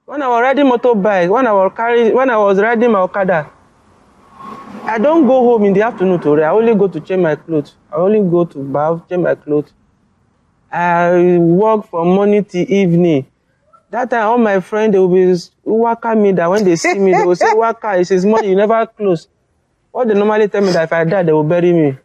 When I was riding motorbike, when I was riding my Okada, I don't go home in the afternoon to read. I only go to change my clothes. I only go to bath, change my clothes. I work from morning till evening. That time, all my friends, they will be waka me that when they see me, they will say, Waka, it says, money, you never close. What they normally tell me that if I die, they will bury me.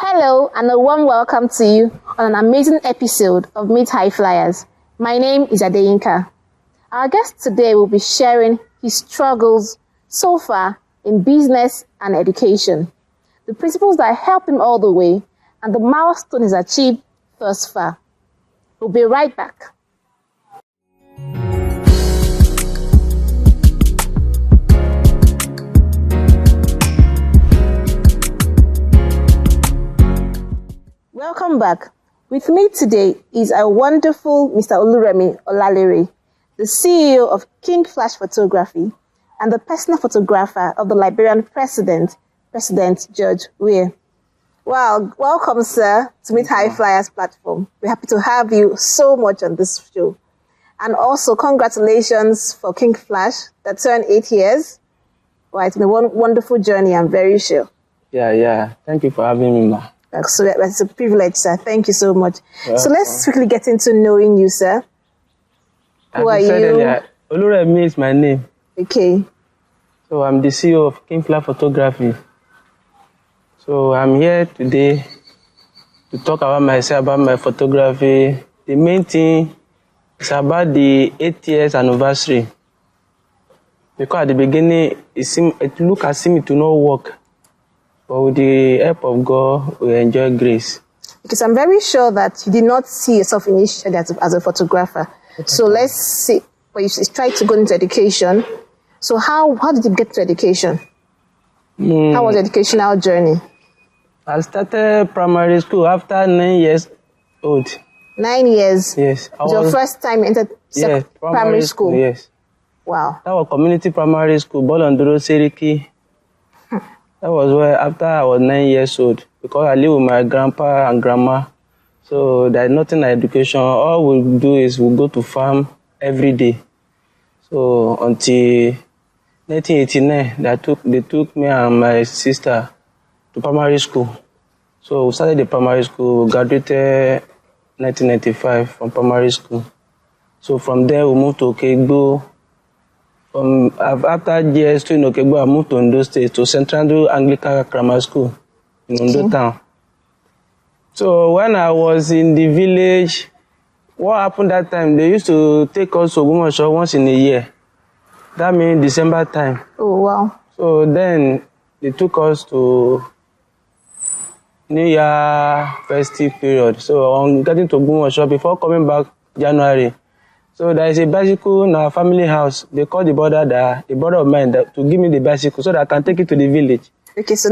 Hello and a warm welcome to you on an amazing episode of Meet High Flyers. My name is Adeyinka. Our guest today will be sharing his struggles so far in business and education, the principles that helped him all the way, and the milestone he's achieved thus far. We'll be right back. Welcome back. With me today is a wonderful Mr. Oluremi Olalere, the CEO of King Flash Photography and the personal photographer of the Liberian President George Weah. Wow, welcome, sir, to Meet High Flyers platform. We're happy to have you so much on this show. And also, congratulations for King Flash that turned 8 years. Well, it's been a wonderful journey, I'm very sure. Yeah. Thank you for having me, ma. So that's a privilege, sir. Thank you so much. So let's quickly get into knowing you, sir. Who are you? Oluremi is my name. Okay. So I'm the CEO of King Flash Photography. So I'm here today to talk about myself, about my photography. The main thing is about the 8 years anniversary. Because at the beginning, it looked as if it would not work. But with the help of God, we enjoy grace. Because I'm very sure that you did not see yourself initially as a photographer. Okay. So let's see. Well, you tried to go into education. So how did you get to education? How was the educational journey? I started primary school after 9 years old. 9 years? Yes. It was your first time you entered primary school? Yes. Wow. That was community primary school, Bolandoro Seriki. That was where after I was 9 years old, because I live with my grandpa and grandma. So there's nothing like education. All we do is we go to farm every day. So until 1989, they took me and my sister to primary school. So we started the primary school, we graduated 1995 from primary school. So from there we moved to Okegbo. After GS2 in Okegbo, I moved to Ondo State, to Central Anglican Grammar School in Ondo Town. So when I was in the village, what happened that time, they used to take us to Ogumosho once in a year. That means December time. Oh, wow. So then they took us to New Year festive period. So on getting to Ogumosho, before coming back January, so there is a bicycle in our family house. They call the brother of mine to give me the bicycle so that I can take it to the village. Okay, so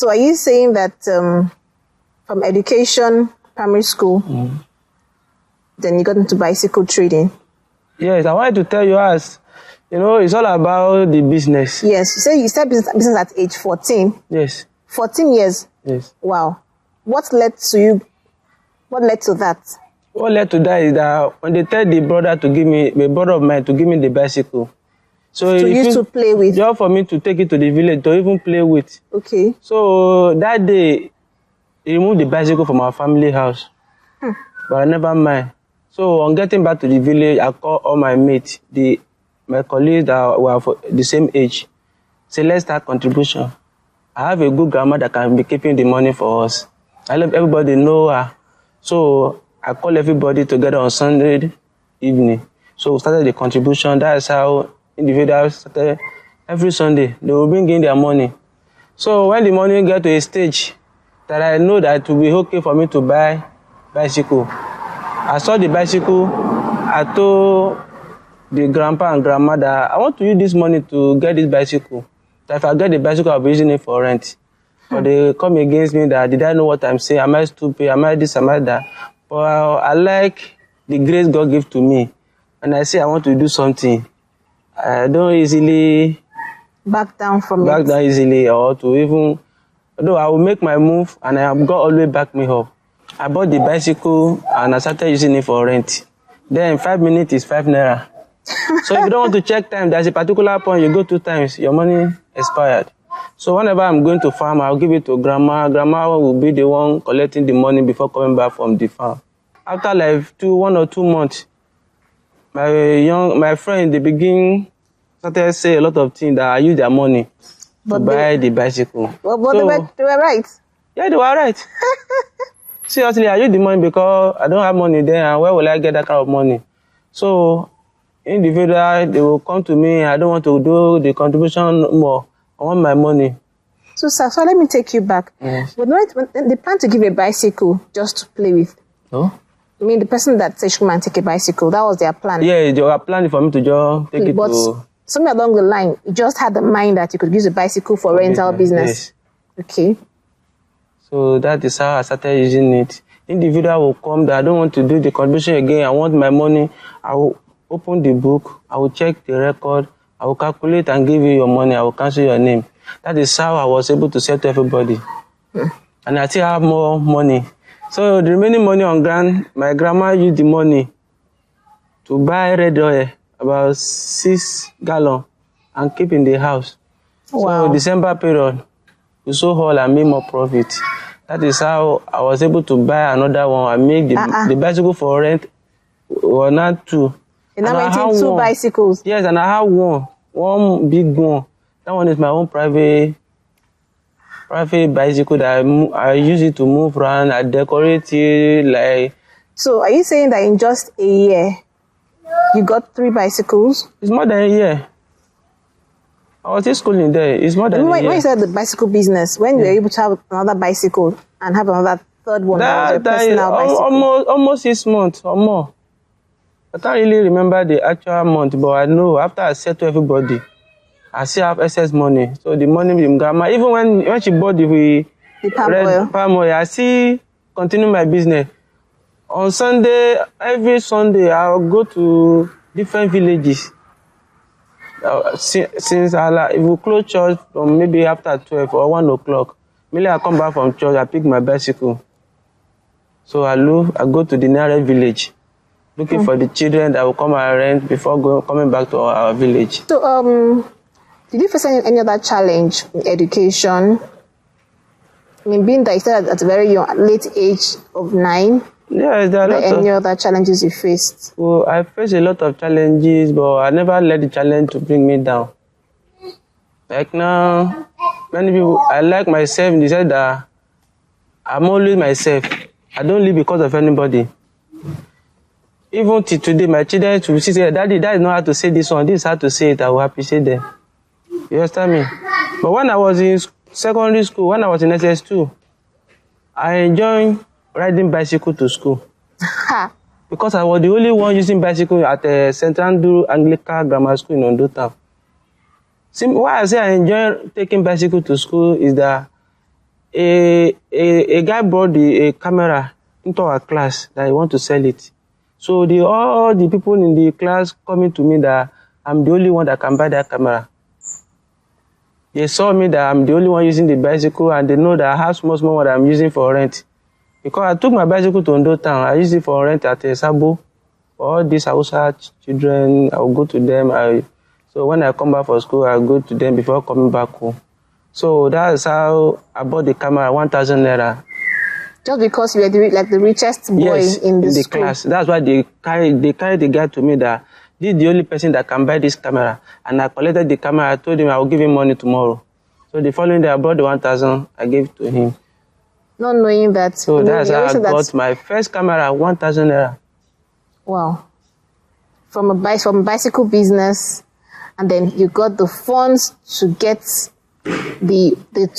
are you saying that from education, primary school, then you got into bicycle trading? Yes, I wanted to tell you it's all about the business. Yes, you started business at age 14. Yes. 14 years? Yes. Wow. What led to that? What led to that is that when they tell the brother of mine to give me the bicycle, so to use to play with, just for me to take it to the village to even play with. Okay. So that day, he removed the bicycle from our family house, but I never mind. So on getting back to the village, I called all my mates, my colleagues that were for the same age. Say, let's start contribution. I have a good grandma that can be keeping the money for us. I let everybody know her. So I call everybody together on Sunday evening. So we started the contribution. That's how individuals started. Every Sunday, they will bring in their money. So when the money get to a stage that I know that it will be okay for me to buy bicycle, I saw the bicycle. I told the grandpa and grandma that I want to use this money to get this bicycle. That if I get the bicycle, I'll be using it for rent. But they come against me that did I know what I'm saying? Am I stupid? Am I this? Am I that? But I like the grace God gives to me. And I say I want to do something. I don't easily back down easily, or to even, though I will make my move and God always back me up. I bought the bicycle and I started using it for rent. Then 5 minutes is 5 naira. So if you don't want to check time, there's a particular point you go 2 times, your money expired. So whenever I'm going to farm, I'll give it to grandma. Grandma will be the one collecting the money before coming back from the farm. After like 1 or 2 months, my friend in the beginning started say a lot of things that I use their money to buy the bicycle. But they were right. Yeah, they were right. Seriously, I use the money because I don't have money there, and where will I get that kind of money? So individual, they will come to me. I don't want to do the contribution more. I want my money. So, sir, let me take you back. Yes. When they plan to give a bicycle just to play with. Oh? I mean, the person that said, "Come and take a bicycle," that was their plan. Yeah, they were planning for me to just take it to... somewhere along the line, you just had the mind that you could use a bicycle for rental business. Yes. Okay. So that is how I started using it. Individual will come that I don't want to do the contribution again. I want my money. I will open the book. I will check the record. I will calculate and give you your money. I will cancel your name. That is how I was able to sell to everybody. And I still have more money. So the remaining money on ground, my grandma used the money to buy red oil, about 6 gallons, and keep in the house. Wow. So December period, we sold all and made more profit. That is how I was able to buy another one. I made the bicycle for rent, or not 2. And now making 2 bicycles. Yes, and I have one big one. That one is my own private bicycle that I use it to move around. I decorate it like. So are you saying that in just a year, you got 3 bicycles? It's more than a year. I was in school in there. It's more than a year. When you said the bicycle business, when you were able to have another bicycle and have another third one, that was your personal bicycle? Almost 6 months or more. I can't really remember the actual month, but I know after I said to everybody, I still have excess money. So the money with grandma, even when she bought the palm oil, I still continue my business. On Sunday, every Sunday, I'll go to different villages. Since if we close church from maybe after 12 or 1 o'clock, maybe I come back from church, I pick my bicycle. So I go to the nearest village, looking for the children that will come and rent before coming back to our village. So, did you face any other challenge in education? I mean, being that you started at a very late age of 9. Yes, there are any other challenges you faced? Well, I faced a lot of challenges, but I never let the challenge to bring me down. Like now, many people, I like myself in the sense that I'm always myself. I don't live because of anybody. Even till today, my children will say, "Daddy, that is not how to say this one. This is how to say it." I will appreciate them. You understand me? But when I was in secondary school, when I was in SS2, I enjoyed riding bicycle to school. Because I was the only one using bicycle at the St. Andrew Anglican Grammar School in Ondo Town. See, why I say I enjoy taking bicycle to school is that a guy brought a camera into our class that he want to sell it. So all the people in the class coming to me that I'm the only one that can buy that camera. They saw me that I'm the only one using the bicycle, and they know that I have small what I'm using for rent. Because I took my bicycle to Ondo Town, I used it for rent at Sabo. For all these Hausa children, I will go to them. So when I come back for school, I'll go to them before coming back home. So that's how I bought the camera, 1,000 naira. Just because you were the richest boy in the school. Class. That's why they carried the guy to me that this is the only person that can buy this camera. And I collected the camera. I told him I will give him money tomorrow. So the following day, I brought the 1,000. I gave it to him. Not knowing that. So that's how I got my first camera, 1,000 naira. Wow. from a bicycle business, and then you got the funds to get the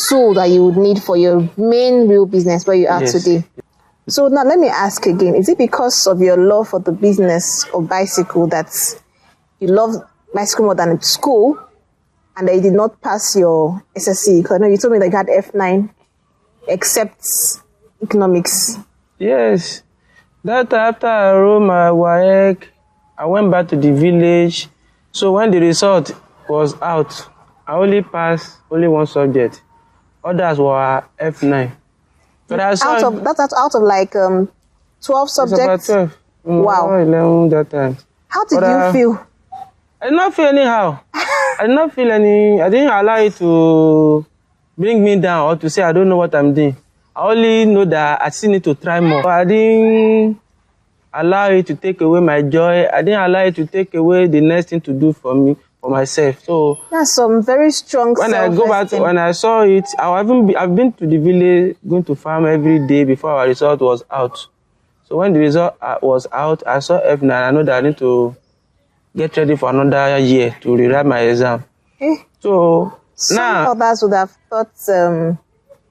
tool that you would need for your main real business where you are today. So now let me ask again, is it because of your love for the business of bicycle that you love bicycle more than school, and that you did not pass your SSC? Because I know you told me that you had F9 except economics. Yes. That after I wrote my WAEC, I went back to the village. So when the result was out, I only passed only one subject. Others were F9. But I saw out of like 12 subjects. About 12. Wow. 11 that time. How did you feel? I did not feel anyhow. I did not feel any. I didn't allow it to bring me down or to say I don't know what I'm doing. I only know that I still need to try more. I didn't allow it to take away my joy. I didn't allow it to take away the next thing to do for me, for myself. So that's some very strong. When I go back, when I saw it, I've been to the village, going to farm every day before our result was out. So when the result was out, I saw F9. I know that I need to get ready for another year to rewrite my exam. So some others would have thought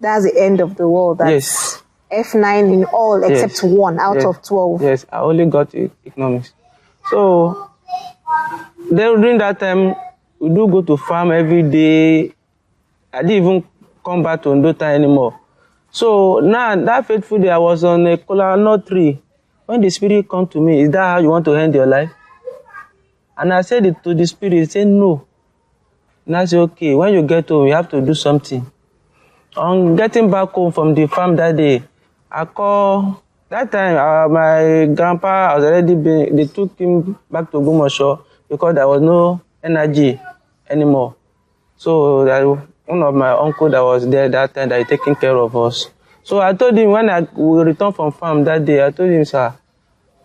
that's the end of the world. That's F9 in all except one out of 12. Yes, I only got economics. So during that time, we do go to farm every day. I didn't even come back to Ondota anymore. So now that fateful day, I was on a kola nut tree. When the spirit come to me, is that how you want to end your life? And I said it to the spirit, he said no. And I said, okay, when you get home, you have to do something. On getting back home from the farm that day, I called. That time, my grandpa was already they took him back to Gumosho because there was no energy anymore. So that one of my uncle that was there that time that he taking care of us. So I told him when we returned from farm that day, I told him, sir,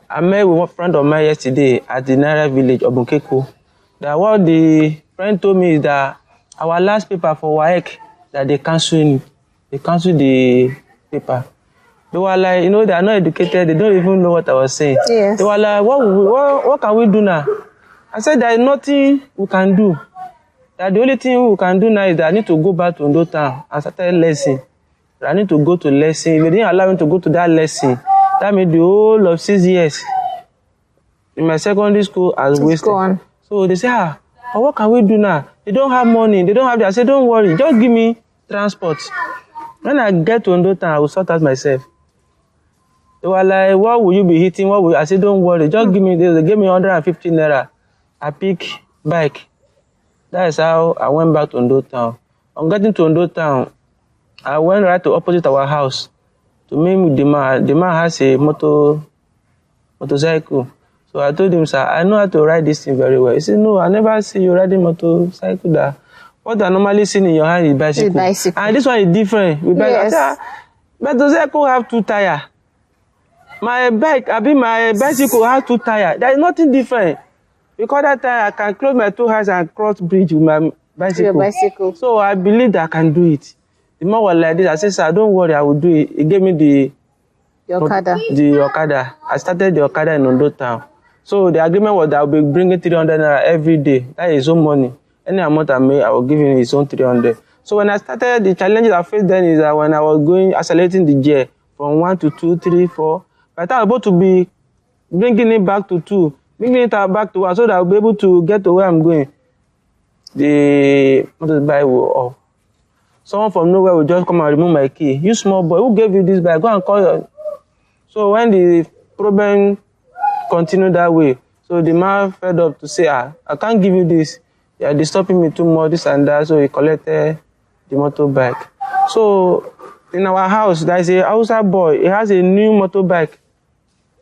I met with a friend of mine yesterday at the Naira village of Bunkeko. That what the friend told me is that our last paper for WAEC, that they canceled the paper. They were like, you know, they are not educated. They don't even know what I was saying. Yes. They were like, what can we do now? I said, there is nothing we can do. That the only thing we can do now is that I need to go back to Ondo town and start a lesson. I need to go to lesson. If they didn't allow me to go to that lesson, that made the whole of 6 years in my secondary school as wasted. Gone. So they say, but what can we do now? They don't have money. They don't have that. I said, don't worry. Just give me transport. When I get to Ondo town, I will sort out myself. They were like, what will you be hitting? What will I said, don't worry. Just give me this. They gave me 150 naira. I pick bike. That is how I went back to Ondo town. On getting to Ondo town, I went right to opposite our house to meet with the man. The man has a motorcycle. So I told him, sir, I know how to ride this thing very well. He said, no, I never see you riding motorcycle. That what I normally see in your hand is bicycle. And this one is different. With bicycle. Motorcycle have 2 tires. My bicycle has 2 tires. There is nothing different. Because that time I can close my 2 eyes and cross bridge with my bicycle. Your bicycle. So I believe that I can do it. The man was like this. I said, sir, don't worry, I will do it. He gave me the Okada. The Okada. I started the Okada in Ondo town. So the agreement was that I will be bringing 300 naira every day. That is his own money. Any amount I make, I will give him his own 300. So when I started, the challenges I faced then is that when I was accelerating the gear from 1 to 2, 3, 4, by the time I was about to be bringing it back to 2, bringing it back to 1, so that I will be able to get to where I'm going, the motorbike will off. Someone from nowhere will just come and remove my key. You small boy, who gave you this bike? Go and call your... So when the problem continued that way, so the man fed up to say, I can't give you this. You are disturbing me too much, this and that. So he collected the motorbike. So in our house, there is a Hausa boy. He has a new motorbike.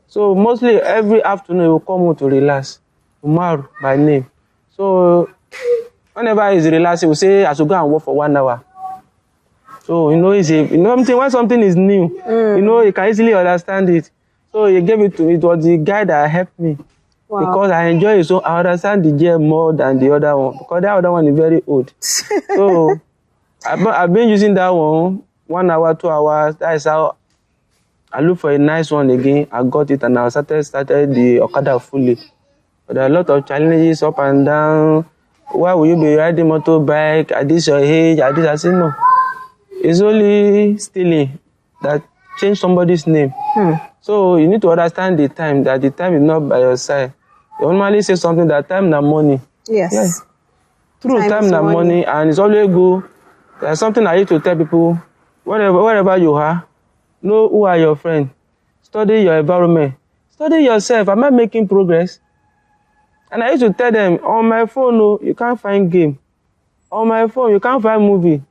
So mostly every afternoon he will come home to relax. Umar by name. So whenever he's relaxing, he will say, I should go and work for 1 hour. So, when something is new, you can easily understand it. So he gave it to me. It was the guy that helped me. Wow. Because I enjoy it, so I understand the gear more than the other one. Because that other one is very old. So I've been using that one 1 hour, 2 hours. That is how I look for a nice one again. I got it and I started the Okada fully. But there are a lot of challenges up and down. Why will you be riding motorbike at this your age? At this, I say no. It's only stealing that changed somebody's name. So you need to understand the time, that the time is not by your side. You normally say something that time na money. Yes. True, time na money, and it's always good. There's something I used to tell people, wherever you are, know who are your friends. Study your environment. Study yourself. Am I making progress? And I used to tell them, on my phone, no, you can't find game. On my phone, you can't find movie.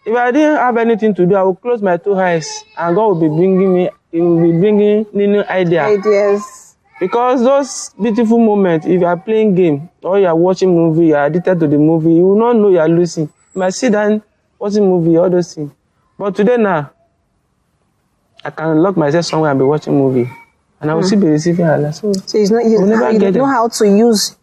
If I didn't have anything to do, I would close my 2 eyes, and God will be bringing me, He will be bringing new ideas. Because those beautiful moments, if you are playing game or you are watching movie, you are addicted to the movie, you will not know you are losing. You might sit down watching movie, all those things. But today now, I can lock myself somewhere and be watching movie, and I will still be receiving Allah. So it's not, you know how to use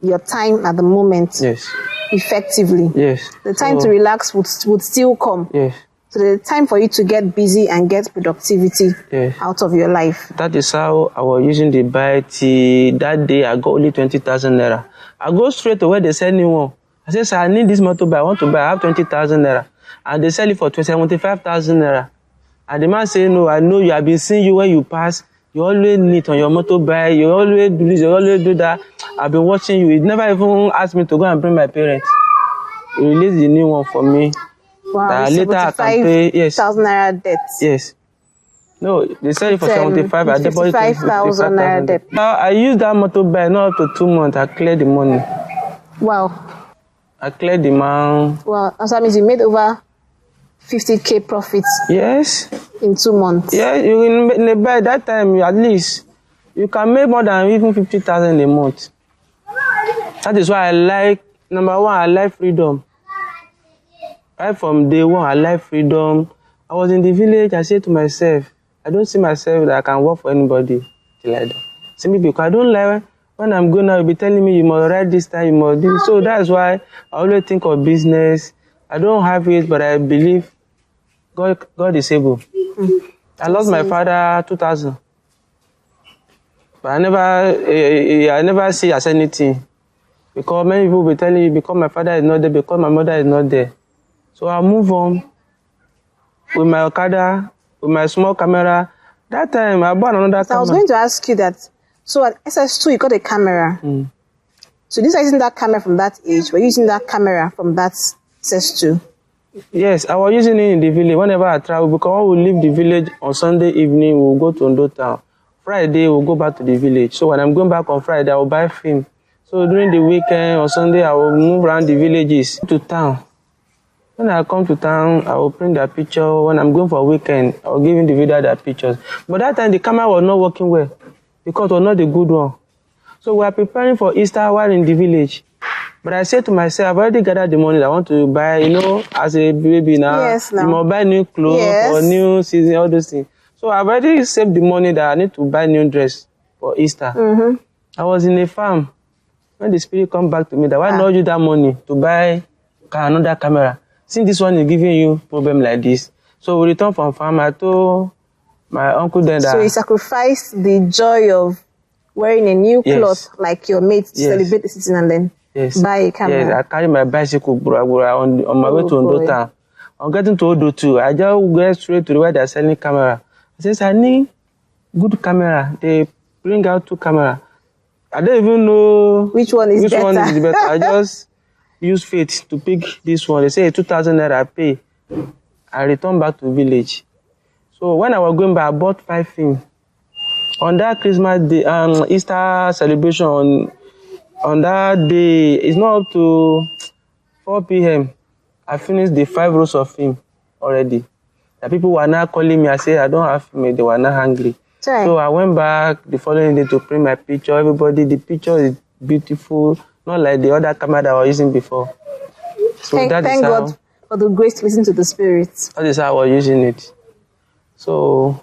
your time at the moment. Yes. Effectively. Yes. The time to relax would still come. Yes. So the time for you to get busy and get productivity out of your life. That is how I was using the buy till that day I got only 20,000 naira. I go straight to where they sell new one. I say, sir, I need this motorbike. I want to buy. I have 20,000 naira. And they sell it for 75,000 naira. And the man say, no, I know you. I've been seeing you when you pass. You always neat on your motorbike. You always do this. You always do that. I've been watching you. He never even asked me to go and bring my parents. He released the new one for me. Wow, later I can pay. Yes. 1,000 naira debt. Yes. No, they sell it for 75. I deposit 55,000 naira debt. Now I used that motorbike not up to 2 months. I cleared the money. Wow. I cleared the man. Wow. So that means you made over 50k profits. Yes. In 2 months. Yeah, by that time at least you can make more than even 50,000 a month. That is why I like, number one, I like freedom. Right from day one, I like freedom. I was in the village, I said to myself, I don't see myself that I can work for anybody till I die. Simply because I don't like when I'm going out, you'll be telling me you must write this time, you must do this. So that's why I always think of business. I don't have it, but I believe God is able. I lost my father 2000. But I never see as anything. Because many people will be telling you, because my father is not there, because my mother is not there. So I move on with my Okada, with my small camera. That time I bought another camera. I was going to ask you that. So at SS2 you got a camera. So this is using that camera from that age. We're using that camera from that SS2. Yes, I was using it in the village whenever I travel, because when we leave the village on Sunday evening, we'll go to Ondo town. Friday, we'll go back to the village. So when I'm going back on Friday, I will buy film. So during the weekend or Sunday, I will move around the villages to town. When I come to town, I will print their picture. When I'm going for a weekend, I will give individual their pictures. But that time, the camera was not working well because it was not the good one. So we are preparing for Easter while in the village. But I said to myself, I've already gathered the money that I want to buy, as a baby now. Yes, now. You must buy new clothes or new season, all those things. So I've already saved the money that I need to buy new dress for Easter. I was in a farm. When the spirit come back to me, that why not use that money to buy another camera? Since this one is giving you problem like this. So we return from farm, I told my uncle then that... So you sacrificed the joy of wearing a new cloth like your mate to celebrate the season and then buy a camera. Yes, I carry my bicycle on my way to Ondo town. On getting to Ondo too, I just go straight to where they're selling camera. I says, I need good camera. They bring out 2 cameras. I don't even know which one is better. I just use faith to pick this one. They say 2,000 naira I pay. I return back to village. So when I was going back, I bought 5 films. On that Christmas day, Easter celebration, on that day, it's not up to 4 p.m. I finished the 5 rows of film already. The people were now calling me. I said, I don't have film. They were not hungry. Sorry. So I went back the following day to print my picture. Everybody, the picture is beautiful, not like the other camera that I was using before. So thank God for the grace to listen to the Spirit. That is how I was using it. So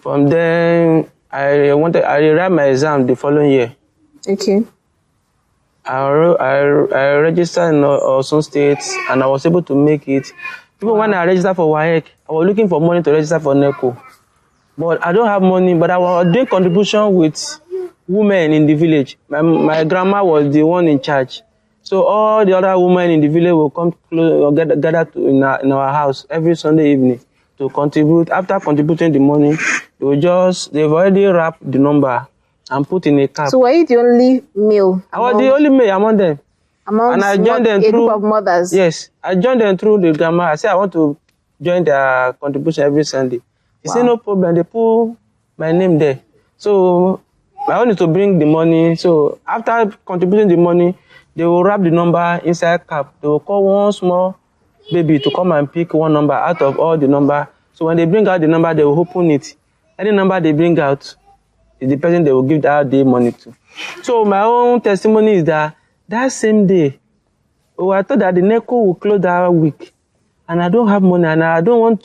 from then, I rewrite my exam the following year. Okay. I registered in Osun State and I was able to make it. Even when I registered for WAEC, I was looking for money to register for NECO. But I don't have money, but I was doing contribution with women in the village. My grandma was the one in charge. So all the other women in the village will come close or gather in our house every Sunday evening to contribute. After contributing the money, they've already wrapped the number and put in a cap. So were you the only male? I was the only male among them. And I joined them a group of mothers? Yes, I joined them through the grandma. I said I want to join their contribution every Sunday. He said no problem. They put my name there. So I wanted to bring the money. So after contributing the money, they will wrap the number inside cap. They will call one small baby to come and pick one number out of all the number. So when they bring out the number, they will open it. Any number they bring out is the person they will give that day money to. So my own testimony is that same day, I thought that the NECO will close that week, and I don't have money, and I don't want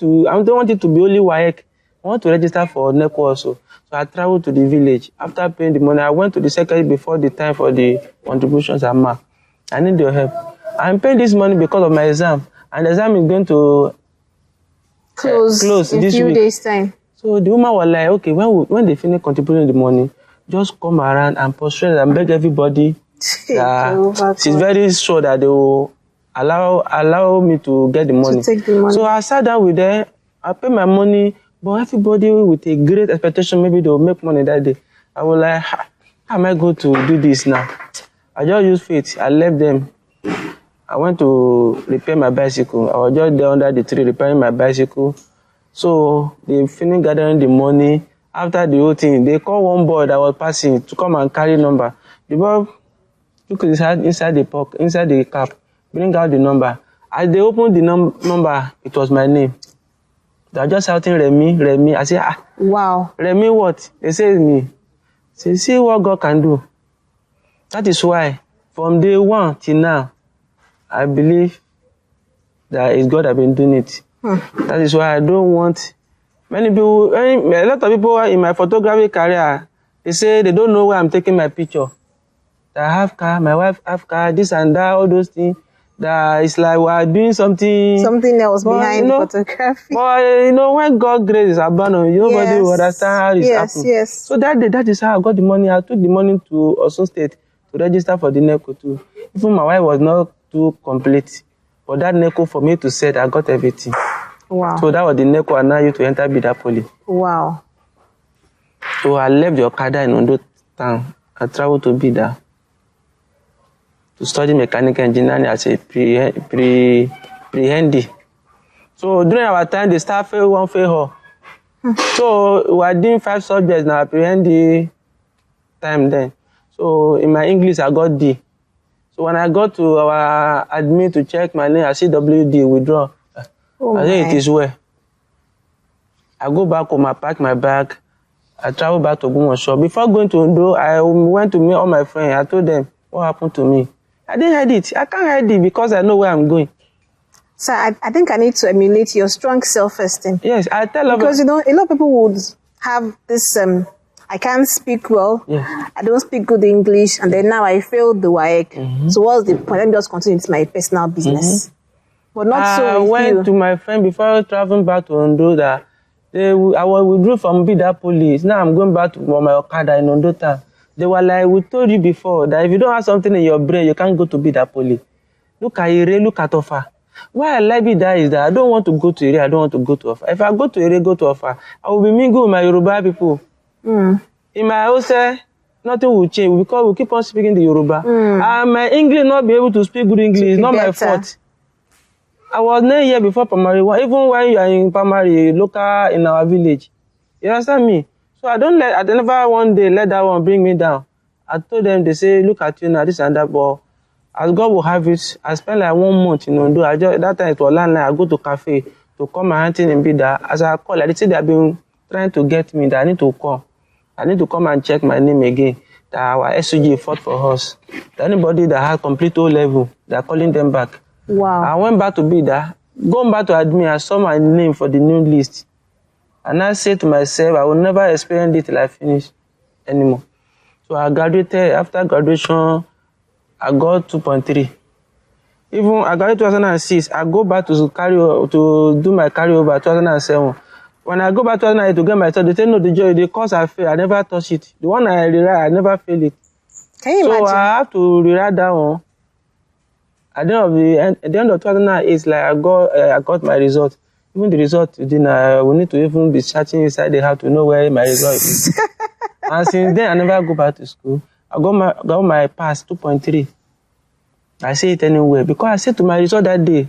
it to be only WAEC. I want to register for NECO also. So I traveled to the village. After paying the money, I went to the secretary before the time for the contributions are marked. I need your help. I'm paying this money because of my exam, and the exam is going to close in a few days' time. So the woman was like, okay, when they finish contributing the money, just come around and prostrate and beg everybody. She's very sure that they will allow me to get the money. To take the money. So I sat down with them. I paid my money, but everybody with a great expectation, maybe they will make money that day. I was like, how am I going to do this now? I just used faith. I left them. I went to repair my bicycle. I was just there under the tree repairing my bicycle. So they finished gathering the money. After the whole thing, they called one boy that was passing to come and carry number. The boy took his hand inside the pocket, inside the cap, bring out the number. As they opened the number, it was my name. They were just shouting Remi, Remi. I said, wow. Remi what? They said me. Say, see what God can do. That is why, from day one till now, I believe that it's God that has been doing it. That is why I don't want a lot of people in my photography career, they say they don't know where I'm taking my picture. That I have car, my wife have car, this and that, all those things. That it's like we are doing something else behind photography. But when God grace is abandoned, nobody will understand how it's happening. Yes. So that is how I got the money. I took the money to Osun State to register for the NECO too. Even my wife was not too complete. But that NECO for me to set, I got everything. Wow. So that was the NECO and now you to enter Bida Poly. Wow. So I left the Okada in Ondo town. I traveled to Bida to study mechanical engineering as a pre-handy. So during our time, the staff failed one fail. So we are doing 5 subjects now, pre-handy time then. So in my English, I got D. So when I got to our admin to check my name, I see WD, withdraw. I say it is well. I go back home, I pack my bag. I travel back to Gumosho. Before going to Ondo, I went to meet all my friends. I told them what happened to me. I didn't hide it. I can't hide it because I know where I'm going. So I think I need to emulate your strong self-esteem. Yes, I tell because a lot of people would have this. I can't speak well. Yes. I don't speak good English, and then now I failed the WAEC. So what's the point? Let me just continue with my personal business. But not so. I went to my friend before traveling back to Ondo that I was withdrew from Bida Police. Now I'm going back to my Okada in Ondo town. They were like, we told you before that if you don't have something in your brain, you can't go to Bida Police. Look at Ire, look at Ofa. Why I like Bida is that I don't want to go to Ire, I don't want to go to Ofa. If I go to Ire, go to Ofa, I will be mingle with my Yoruba people. In my house, nothing will change because we keep on speaking the Yoruba. And my English not be able to speak good English is not my fault. I was 9 years before primary one, even when you are in primary, local in our village. You understand me? So I never one day let that one bring me down. I told them, they say, look at you now, this and that, but as God will have it, I spent like 1 month in Ondo. That time it was landline, I go to cafe to come and hunting in Bida. As I call, they say they have been trying to get me, that I need to come. I need to come and check my name again. That our SUG fought for us. That anybody that had complete O level, they are calling them back. Wow. I went back to Bida, going back to admin, I saw my name for the new list. And I said to myself, I will never experience it till I finish anymore. So I graduated. After graduation, I got 2.3. Even I graduated 2006, I go back to do my carryover 2007. When I go back to night to get my result, they say, no, the course I failed, I never touch it. The one I rewrite, I never fail it. Can you imagine? So I have to rewrite that one. At the end of 2008, it's like I got my result. Even the result, then I will need to even be searching inside the house to know where my result is. And since then, I never go back to school. I got my pass 2.3. I say it anywhere because I said to my result that day,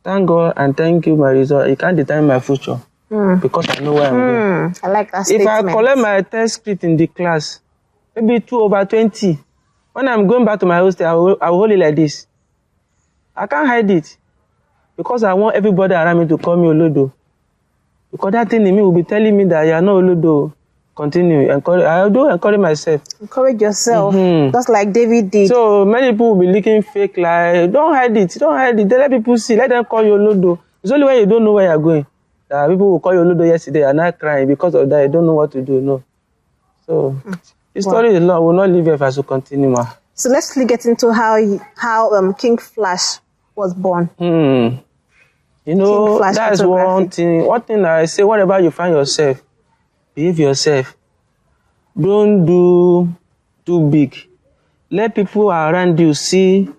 thank God and thank you, my result. It can't determine my future because I know where I'm going. I like that statement. If I collect my test script in the class, maybe 2/20, when I'm going back to my hostel, I will hold it like this. I can't hide it because I want everybody around me to call me Olodo. Because that thing in me will be telling me that you are not Olodo. Continue. I do encourage myself. Encourage yourself. Just like David did. So many people will be looking fake like, don't hide it. Don't hide it. Let people see. Let them call you Olodo. It's only when you don't know where you're going. People will call you Olodo yesterday and not crying because of that. You don't know what to do. No. So the story is long. Will not leave if I should continue. So let's get into how King Flash was born. You know, that's one thing. One thing I say, whenever you find yourself, behave yourself. Don't do too big. Let people around you see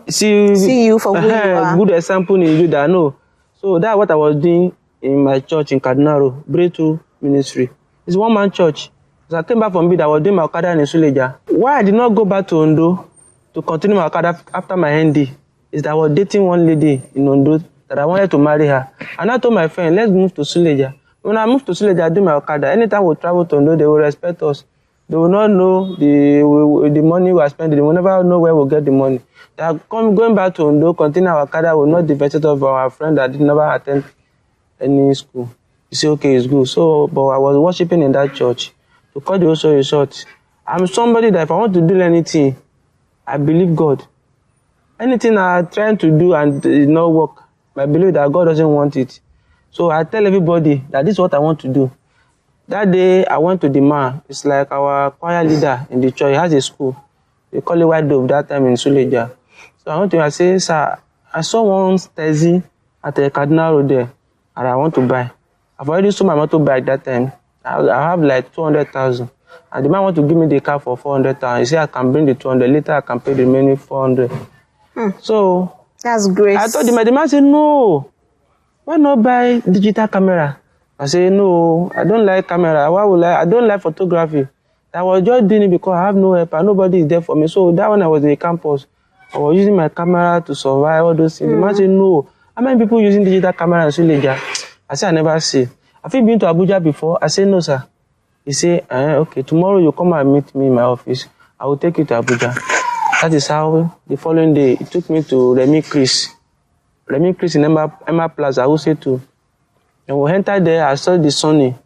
you for who you are. Good example in you that know. So that's what I was doing in my church in Kaduna, Breakthrough Ministry. It's one-man church. So I came back from Bid, I was doing my Okada in Suleja. Why I did not go back to Ondo to continue my Okada after my ND is that I was dating one lady in Ondo that I wanted to marry her. And I told my friend, let's move to Suleja. When I moved to Suleja, I do my Okada. Anytime we travel to Ondo, they will respect us. They will not know the money we are spending. They will never know where we'll get the money. They are going back to Ondo, continue our Okada, will not divert it of our friend that did never attend any school. You say, okay, it's good. So, but I was worshiping in that church. To cut the whole story short, I'm somebody that if I want to do anything, I believe God. Anything I'm trying to do and it not work, I believe that God doesn't want it. So I tell everybody that this is what I want to do. That day I went to the man. It's like our choir leader in the church. He has a school. They call it White Dove that time in Suleja. So I went to him and say, sir, I saw one Stezi at the Cardinal Road there, and I want to buy. I've already sold my motorbike that time. I have like 200,000. And the man want to give me the car for 400,000. He said I can bring the 200. Later I can pay the remaining 400. So that's great. I told the man said, no. Why not buy digital camera? I said, no, I don't like camera. Why would I don't like photography. I was just doing it because I have no help and nobody is there for me. So that when I was in the campus, I was using my camera to survive all those things. The man said, no. How many people using digital camera in Suleja? I said, I never see. Have you been to Abuja before? I said, no, sir. He said, okay, tomorrow you come and meet me in my office. I will take you to Abuja. That is how the following day, it took me to Remi Chris in Emma Plaza, who said to. And we entered there, I saw the Sony.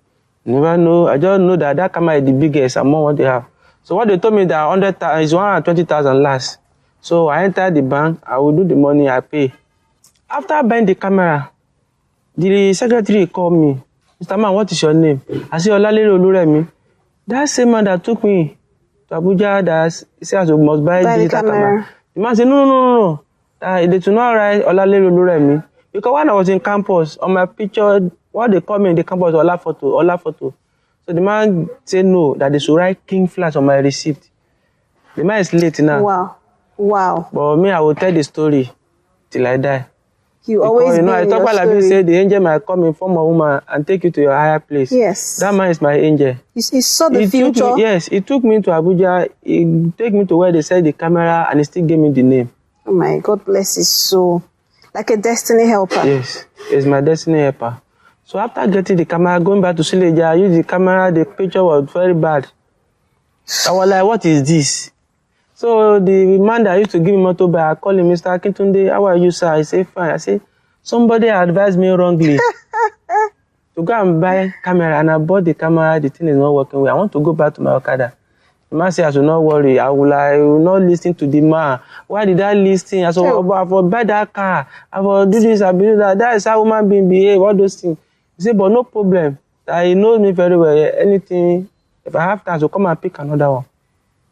Never know, I just know that camera is the biggest among what they have. So what they told me that 100,000 is 120,000 last. So I entered the bank, I will do the money, I pay. After buying the camera, the secretary called me. Mr. Man, what is your name? I said, Olalere Oluremi. That same man that took me to Abuja, that he said I must buy digital camera. The man said, no. They do not write Olalere Oluremi. Because when I was in campus, on my picture, what they call me in the campus was Ola photo. So the man said no, that they should write King Flash on my receipt. The man is late now. Wow. But me, I will tell the story till I die. You because, always know, I talk about like you said, the angel might come in form of a woman and take you to your higher place. Yes. That man is my angel. He saw the future. He took me to Abuja. He took me to where they set the camera and he still gave me the name. Oh my God bless his soul. Like a destiny helper. Yes, it's my destiny helper. So after getting the camera, going back to Suleja, I used the camera, the picture was very bad. I was like, what is this? So the man that used to give me motorbike, I called him, Mr. Akintunde, how are you, sir? I say, fine. I say, somebody advised me wrongly to go and buy camera, and I bought the camera, the thing is not working well. I want to go back to my Okada. The man said, I should not worry. I will not listen to the man. Why did I listen? I said, I will buy that car. I will do this, I will do that. That is how woman being behave, all those things. He said, but no problem. He knows me very well. Anything, if I have time, I will come and pick another one.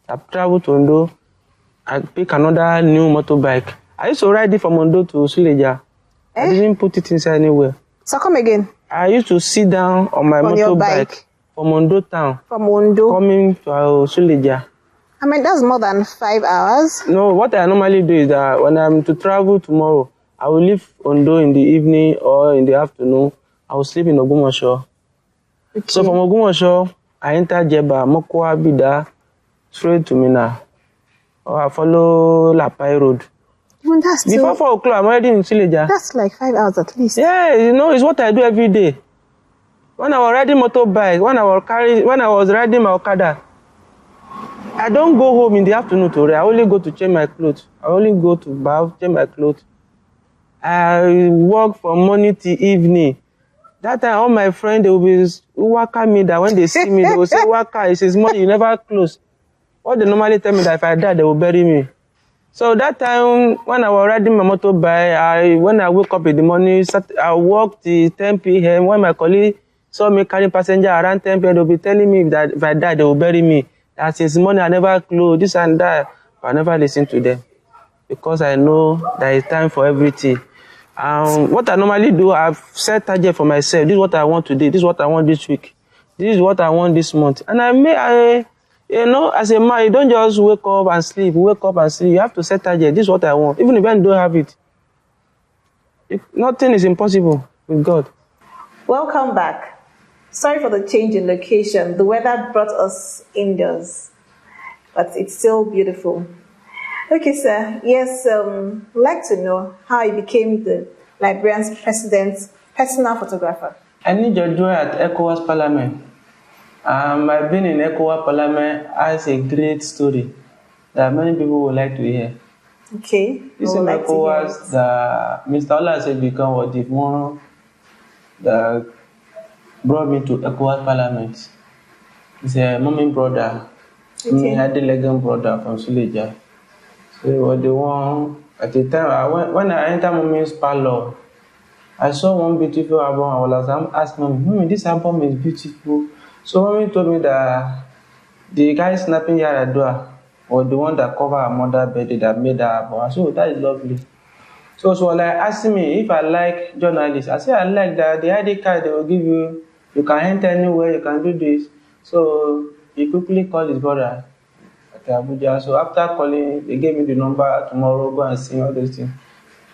I travel to Ondo. I pick another new motorbike. I used to ride it from Ondo to Suleja. I didn't put it inside anywhere. So come again. I used to sit down on my On your bike? motorbike from Ondo town, From Ondo? coming to Suleja. I mean, that's more than 5 hours. No, what I normally do is that when I'm to travel tomorrow, I will leave Ondo in the evening or in the afternoon. I will sleep in Ogumosho. Okay. So from Ogumosho, I enter Jeba, Mokwa, Bida, straight to Mina. Or I follow Lapai Road. Even that's Before 4 o'clock, I'm already in Suleja. That's like 5 hours at least. Yeah, it's what I do every day. When I was riding motorbike, when I was riding my Okada, I don't go home in the afternoon to read. I only go to change my clothes. I only go to bath, change my clothes. I work from morning till evening. That time, all my friends, they will be waka me that when they see me, they will say, Waka, it is morning, you never close. What they normally tell me that if I die, they will bury me. So that time, when I was riding my motorbike, when I wake up in the morning, I walk till 10 p.m. When my colleague saw me carrying passenger around 10 p.m., they'll be telling me that if I die, they will bury me. That since morning, I never close, this and that. But I never listen to them because I know there is time for everything. What I normally do, I've set target for myself. This is what I want today. This is what I want this week. This is what I want this month. And as a man, you don't just wake up and sleep. Wake up and sleep. You have to set target. This is what I want. Even if I don't have it, nothing is impossible with God. Welcome back. Sorry for the change in location. The weather brought us indoors, but it's still beautiful. Okay, sir. Yes, I'd like to know how you became the Liberian's president's personal photographer. I need your joy at ECOWAS Parliament. I've been in ECOWAS Parliament as a great story that many people would like to hear. Okay. This is ECOWAS that Mr. Oluremi was the one that brought me to ECOWAS Parliament. He's a mommy brother. Okay. Me had the legend brother from Suleja. So he was the one at the time when I entered mommy's parlor. I saw one beautiful album. I was asking Mommy, this album is beautiful. So mommy told me that the guy snapping Yaradua was the one that covered her mother's birthday that made that album. I said, oh, that is lovely. So she was like asking me if I like journalists. I said, I like that. The ID card they will give you, you can enter anywhere, you can do this. So he quickly called his brother at Abuja. So after calling, they gave me the number tomorrow, go and see all those things.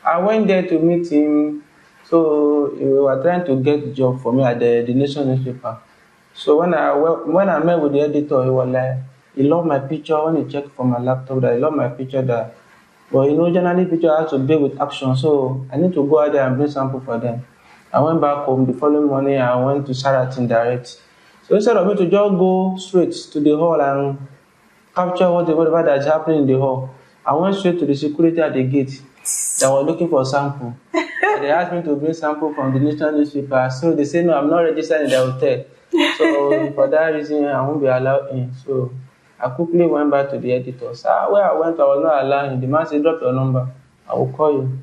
I went there to meet him. So we were trying to get a job for me at the Nation newspaper. So when I met with the editor, he was like, he loved my picture. When he checked from my laptop, that he loved my picture that. But generally picture has to be with action. So I need to go out there and bring sample for them. I went back home the following morning. I went to Sheraton direct. So instead of me to just go straight to the hall and capture whatever that's happening in the hall, I went straight to the security at the gate that was looking for sample. They asked me to bring sample from the Nation newspaper. So they said, no, I'm not registered in the hotel. So for that reason, I won't be allowed in. So I quickly went back to the editor. So where I went, I was not allowed in. The man said, drop your number. I will call you.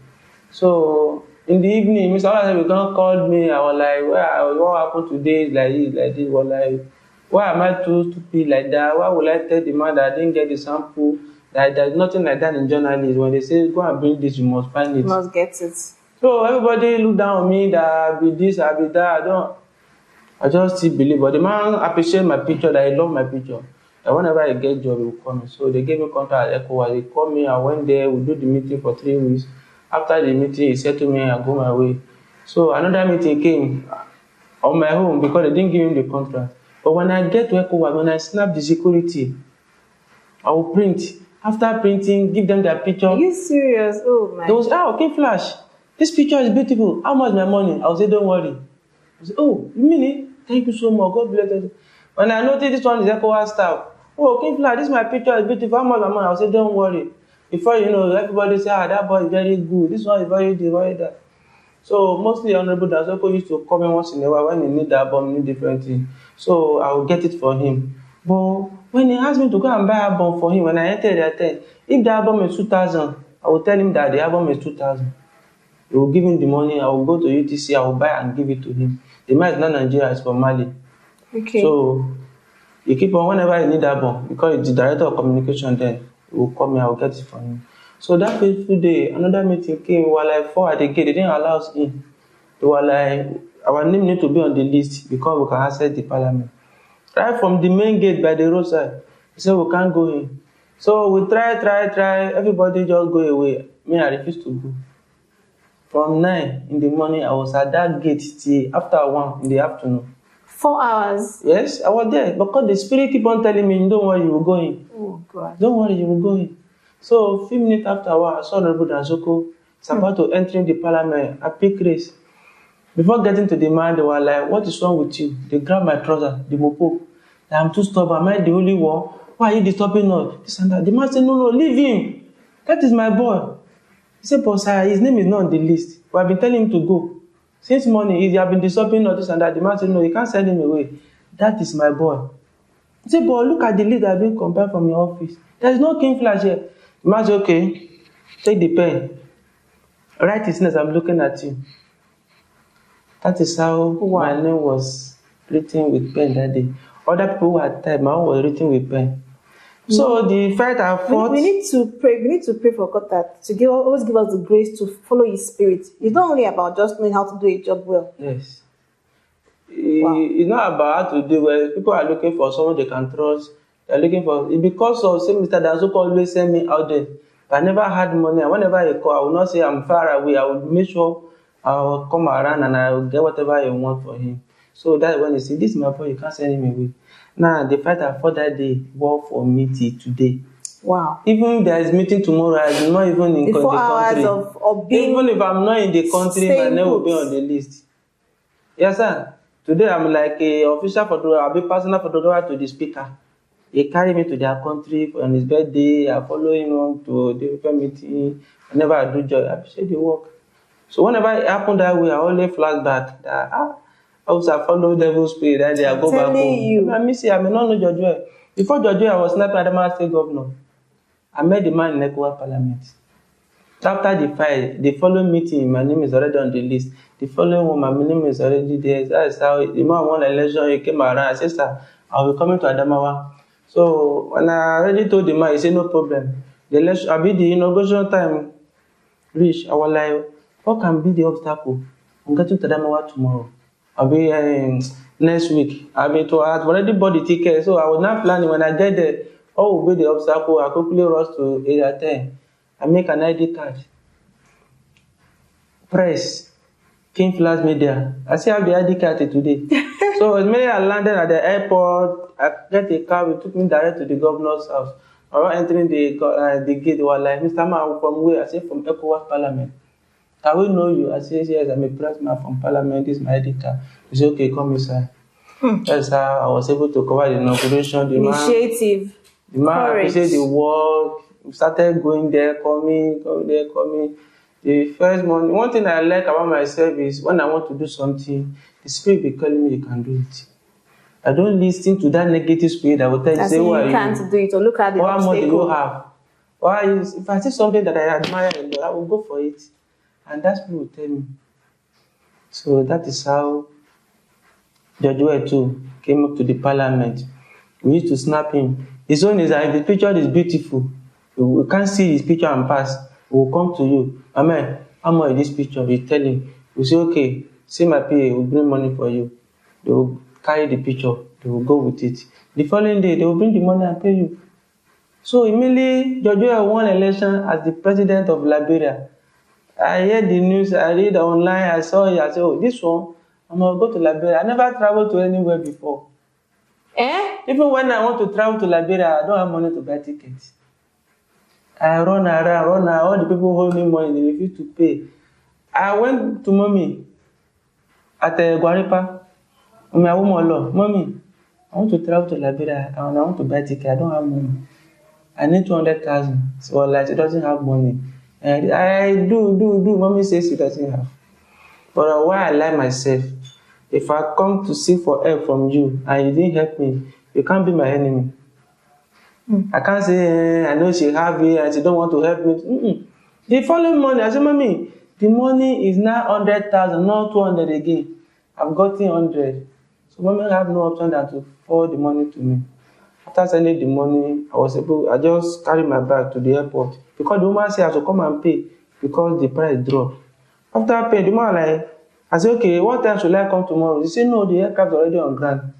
So in the evening, Mr. Oluremi called me. I was like, what happened today is like this. Was like, why am I too stupid like that? Why would I tell the man that I didn't get the sample? That there's nothing like that in journalism. When they say, go and bring this, you must find it. You must get it. So everybody look down on me that I'll be this, I'll be that. I just still believe. But the man appreciated my picture, that he loved my picture. That whenever I get job, he will call me. So they gave me contact at ECOWAS. They called me, I went there, we do the meeting for 3 weeks. After the meeting, he said to me, I go my way. So another meeting came on my home because they didn't give him the contract. But when I get to ECOWAS, when I snap the security, I will print. After printing, give them their picture. Are you serious? Oh my. They was, okay, Flash. This picture is beautiful. How much my money? I will say, don't worry. I say, oh, you mean it? Thank you so much. God bless you. When I noticed this one is ECOWAS staff. Oh, okay, Flash, this my picture is beautiful. How much my money? I will say, don't worry. Before you know, everybody say, that boy is very good. This one is very this, very that. So mostly Honorable Dazoko used to come in once in a while when he need that album, need different thing. So I will get it for him. But when he asked me to go and buy album for him, when I entered that time, if the album is 2,000, I will tell him that the album is 2,000. He will give him the money. I will go to UTC. I will buy and give it to him. The man is not Nigeria, it's from Mali. Okay. So he keep on whenever he need album, because it's the director of communication. Then he will call me. I will get it for him. So that fateful day, another meeting came. We were like 4 at the gate. They didn't allow us in. They were like, our name need to be on the list because we can access the parliament. Right from the main gate by the roadside, he said we can't go in. So we try, everybody just go away. Me, I refuse to go. From 9 in the morning, I was at that gate till after 1 in the afternoon. 4 hours? Yes, I was there because the spirit keep on telling me, don't worry, you will go in. Oh, God. Don't worry, you will go in. So a few minutes after a while, I saw Honorable Danzoko. It's about to enter the parliament. I pick race. Before getting to the man, they were like, what is wrong with you? They grabbed my trouser, the mopo. I'm too stubborn. Am I the only one? Why are you disturbing us? This and that. The man said, no, leave him. That is my boy. He said, but sir, his name is not on the list. We have been telling him to go. Since morning, he has been disturbing us, this and that. The man said, no, you can't send him away. That is my boy. He said, but look at the list that has been compared from your office. There is no King Flash here. The man said, okay, take the pen. Write his name, I'm looking at you. That is how my name was written with pen that day. Other people who had typed, my own was written with pen. So the fight I fought. We need to pray. We need to pray for God that to always give us the grace to follow His Spirit. It's not only about just knowing how to do a job well. Yes. It's not about how to do well. People are looking for someone they can trust. They're looking for because of say Mr. Danzoko always send me out there. But I never had money. And whenever I call, I will not say I'm far away. I will make sure I will come around and I will get whatever I want for him. So that's when you see this is my boy, you can't send him away. Now the fight I fought that day worked for me till today. Wow. Even if there is meeting tomorrow, I'm not even in the 4 hours country. of being even if I'm not in the country, my name will be on the list. Yes, sir. Today I'm like a official photographer, I'll be personal photographer to the speaker. He carry me to their country on his birthday. I follow him on to different meeting. Whenever I do job, I appreciate the work. So whenever it happened that way, I always flash back that I was follow devil's spirit that day. I go back home. I miss it. I may not know Jojo. Before Jojo, I was sniping Adamawa State Governor. I met the man in Ecowa Parliament. After the fight, the following meeting, my name is already on the list. The following one, my name is already there. That's how the man won the election. He came around. I said, sir, I'll be coming to Adamawa. So when I already told the man, he said, no problem. The election, I'll be the inauguration time reach. I was like, what can be the obstacle? I'm getting to Adamawa tomorrow. I'll be next week. I've already bought the ticket. So I was not planning when I get there. What will be the obstacle? I quickly rush to area 10. I make an ID card. Press. King Flash Media. I still have the ID card today. So immediately I landed at the airport. I get a car. It took me direct to the governor's house. I was entering the gate. They were like, Mr. Man, from where? I said, from Ecowas Parliament. I will know you. I said, yes, I'm a pressman from Parliament. This is my ID card. He said, okay, come inside. That's how I was able to cover the inauguration. Initiative. The man appreciated the work. We started going there, coming. The first morning, one thing I like about myself is when I want to do something, the spirit be calling me, you can do it. I don't listen to that negative spirit that will tell you, say, who are you? Can't do it, or look at the obstacle. What more do you have? Why if I see something that I admire, I will go for it. And that's what will tell me. So that is how Judge too came up to the parliament. We used to snap him. His own is that if the picture is beautiful, we can't see his picture and pass. We will come to you. Amen. How much is this picture? We tell him. We say, okay, see my PA, we'll bring money for you. They will carry the picture. They will go with it. The following day, they will bring the money and pay you. So immediately, Judge won election as the president of Liberia. I heard the news, I read online, I saw it, I said, oh, this one, I'm going to go to Liberia. I never traveled to anywhere before. Even when I want to travel to Liberia, I don't have money to buy tickets. I run around, all the people hold me money, they refuse to pay. I went to mommy at Guaripa. Mommy, I want to travel to Liberia and I want to buy ticket. I don't have money. I need 200,000. So like she doesn't have money. And I do. Mommy says she doesn't have. But why I lie myself? If I come to seek for help from you and you didn't help me, you can't be my enemy. I can't say, I know she have it and she don't want to help me. The following money, I said, Mommy, the money is now 100,000, not 200 again. I've gotten 100. So Mommy have no option than to forward the money to me. After sending the money, I just carried my bag to the airport. Because the woman said I should come and pay because the price dropped. After I paid, the woman like, I said, okay, what time should I come tomorrow? He said, no, the aircraft is already on ground.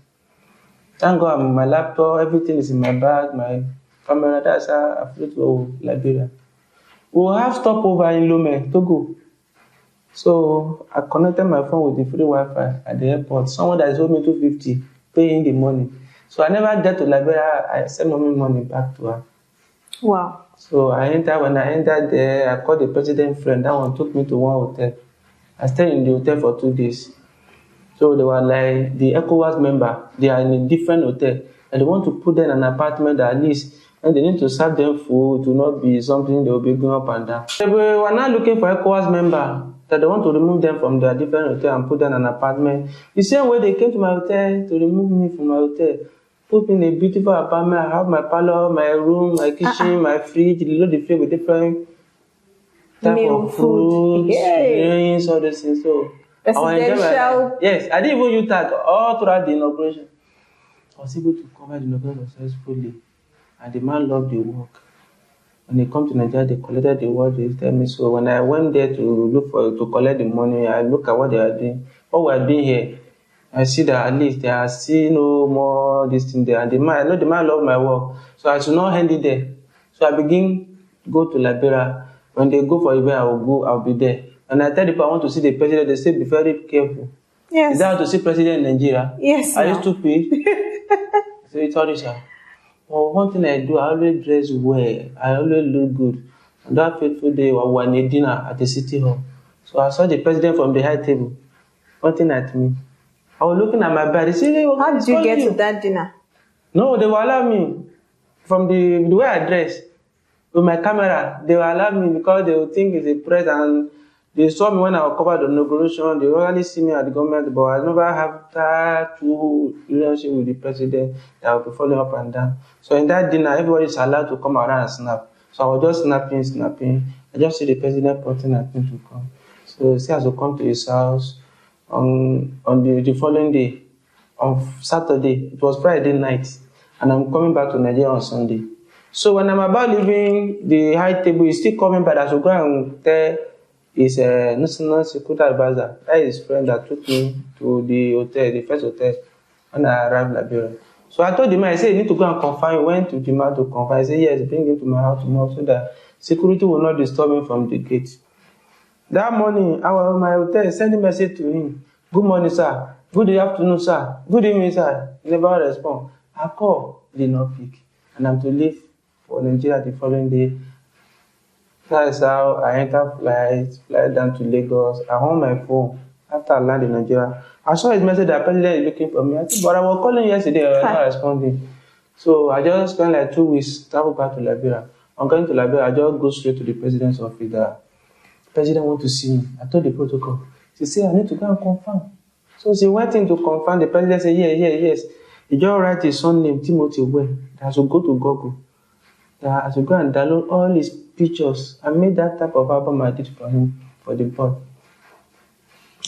Thank God, I'm with my laptop, everything is in my bag, my camera. That's how I flew to Liberia. We'll have stopover in Lome, Togo. So I connected my phone with the free Wi-Fi at the airport. Someone that is owed me 250, paying the money. So I never get to Liberia. I send mommy money back to her. Wow. So when I entered there, I called the president friend. That one took me to one hotel. I stayed in the hotel for 2 days. So they were like the ECOWAS member. They are in a different hotel, and they want to put them in an apartment that at least, and they need to serve them food to not be something they will be going up and down. They were now looking for ECOWAS member that they want to remove them from their different hotel and put them in an apartment. The same way they came to my hotel to remove me from my hotel, put me in a beautiful apartment. I have my parlor, my room, my kitchen, my fridge. They load the fridge with different type Meal, of food, Yay. drinks, all those things. So Presidential. yes, I didn't even use tag all throughout the inauguration. I was able to cover the inauguration successfully, and the man loved the work. When they come to Nigeria, they collected the work. They tell me so. When I went there to collect the money, I look at what they are doing. What we are doing here, I see that at least they are still no more this thing there. And the man, I know the man loved my work, so I should not hand it there. So I begin to go to Liberia. When they go for event, I will go. I'll be there. And I tell people I want to see the president. They say be very careful. Yes. Is that how to see president in Nigeria? Yes. Are you stupid? So it's all this. Well, one thing I do, I always dress well. I always look good. On that fateful day, we were in a dinner at the city hall. So I saw the president from the high table, pointing at me. I was looking at my bag. They said, hey, how did you get to that dinner? No, they will allow me. From the way I dress, with my camera, they will allow me because they will think it's a press, and they saw me when I was covered the inauguration. They only see me at the government, but I never have that true relationship with the president that will be following up and down. So in that dinner, everybody is allowed to come around and snap. So I was just snapping. I just see the president pointing at me to come. So he said I should come to his house on the following day, on Saturday. It was Friday night, and I'm coming back to Nigeria on Sunday. So when I'm about leaving the high table, he's still coming back. I should go and tell his national security advisor, that is his friend that took me to the hotel, the first hotel, when I arrived in Liberia. So I told the man, I said, you need to go and confine. He went to the man to confine. I said, yes, bring him to my house tomorrow so that security will not disturb him from the gate. That morning, I was in my hotel, sending a message to him. Good morning, sir. Good afternoon, sir. Good evening, sir. He never respond. I called, he did not pick. And I'm to leave for Nigeria the following day. That's how I entered flight down to Lagos. I hold my phone. After I landed in Nigeria, I saw his message that president is looking for me. I said, but I was calling yesterday, I was not responding. So I just spent like 2 weeks, travel back to Liberia. On going to Liberia, I just go straight to the president's office. The president want to see me. I told the protocol. She said, I need to go and confirm. So she went in to confirm. The president said, yes. He just write his son name, Timothy Well. I should go to Google. That I should go and download all his pictures. I made that type of album I did for him, for the board.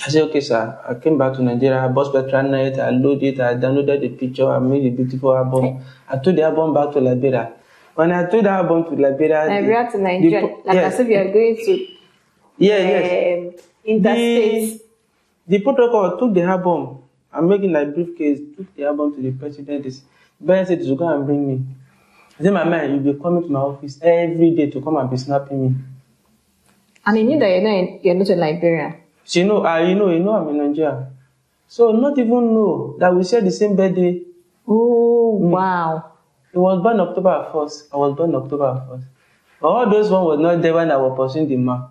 I said, okay, sir. I came back to Nigeria. I bought Petranet. I loaded it. I downloaded the picture. I made a beautiful album. I took the album back to Liberia. When I took the album to Liberia to Nigeria, as if you are going to interstate. The protocol took the album. I'm making like briefcase. Took the album to the president. The president said to go and bring me. I said, my man, you'll be coming to my office every day to come and be snapping me. And he knew that you're not in Liberia. She know, I'm in Nigeria. So not even know that we share the same birthday. Oh, wow. He was born October 1st. I was born October 1st. But all those ones was not there when I was pursuing the man.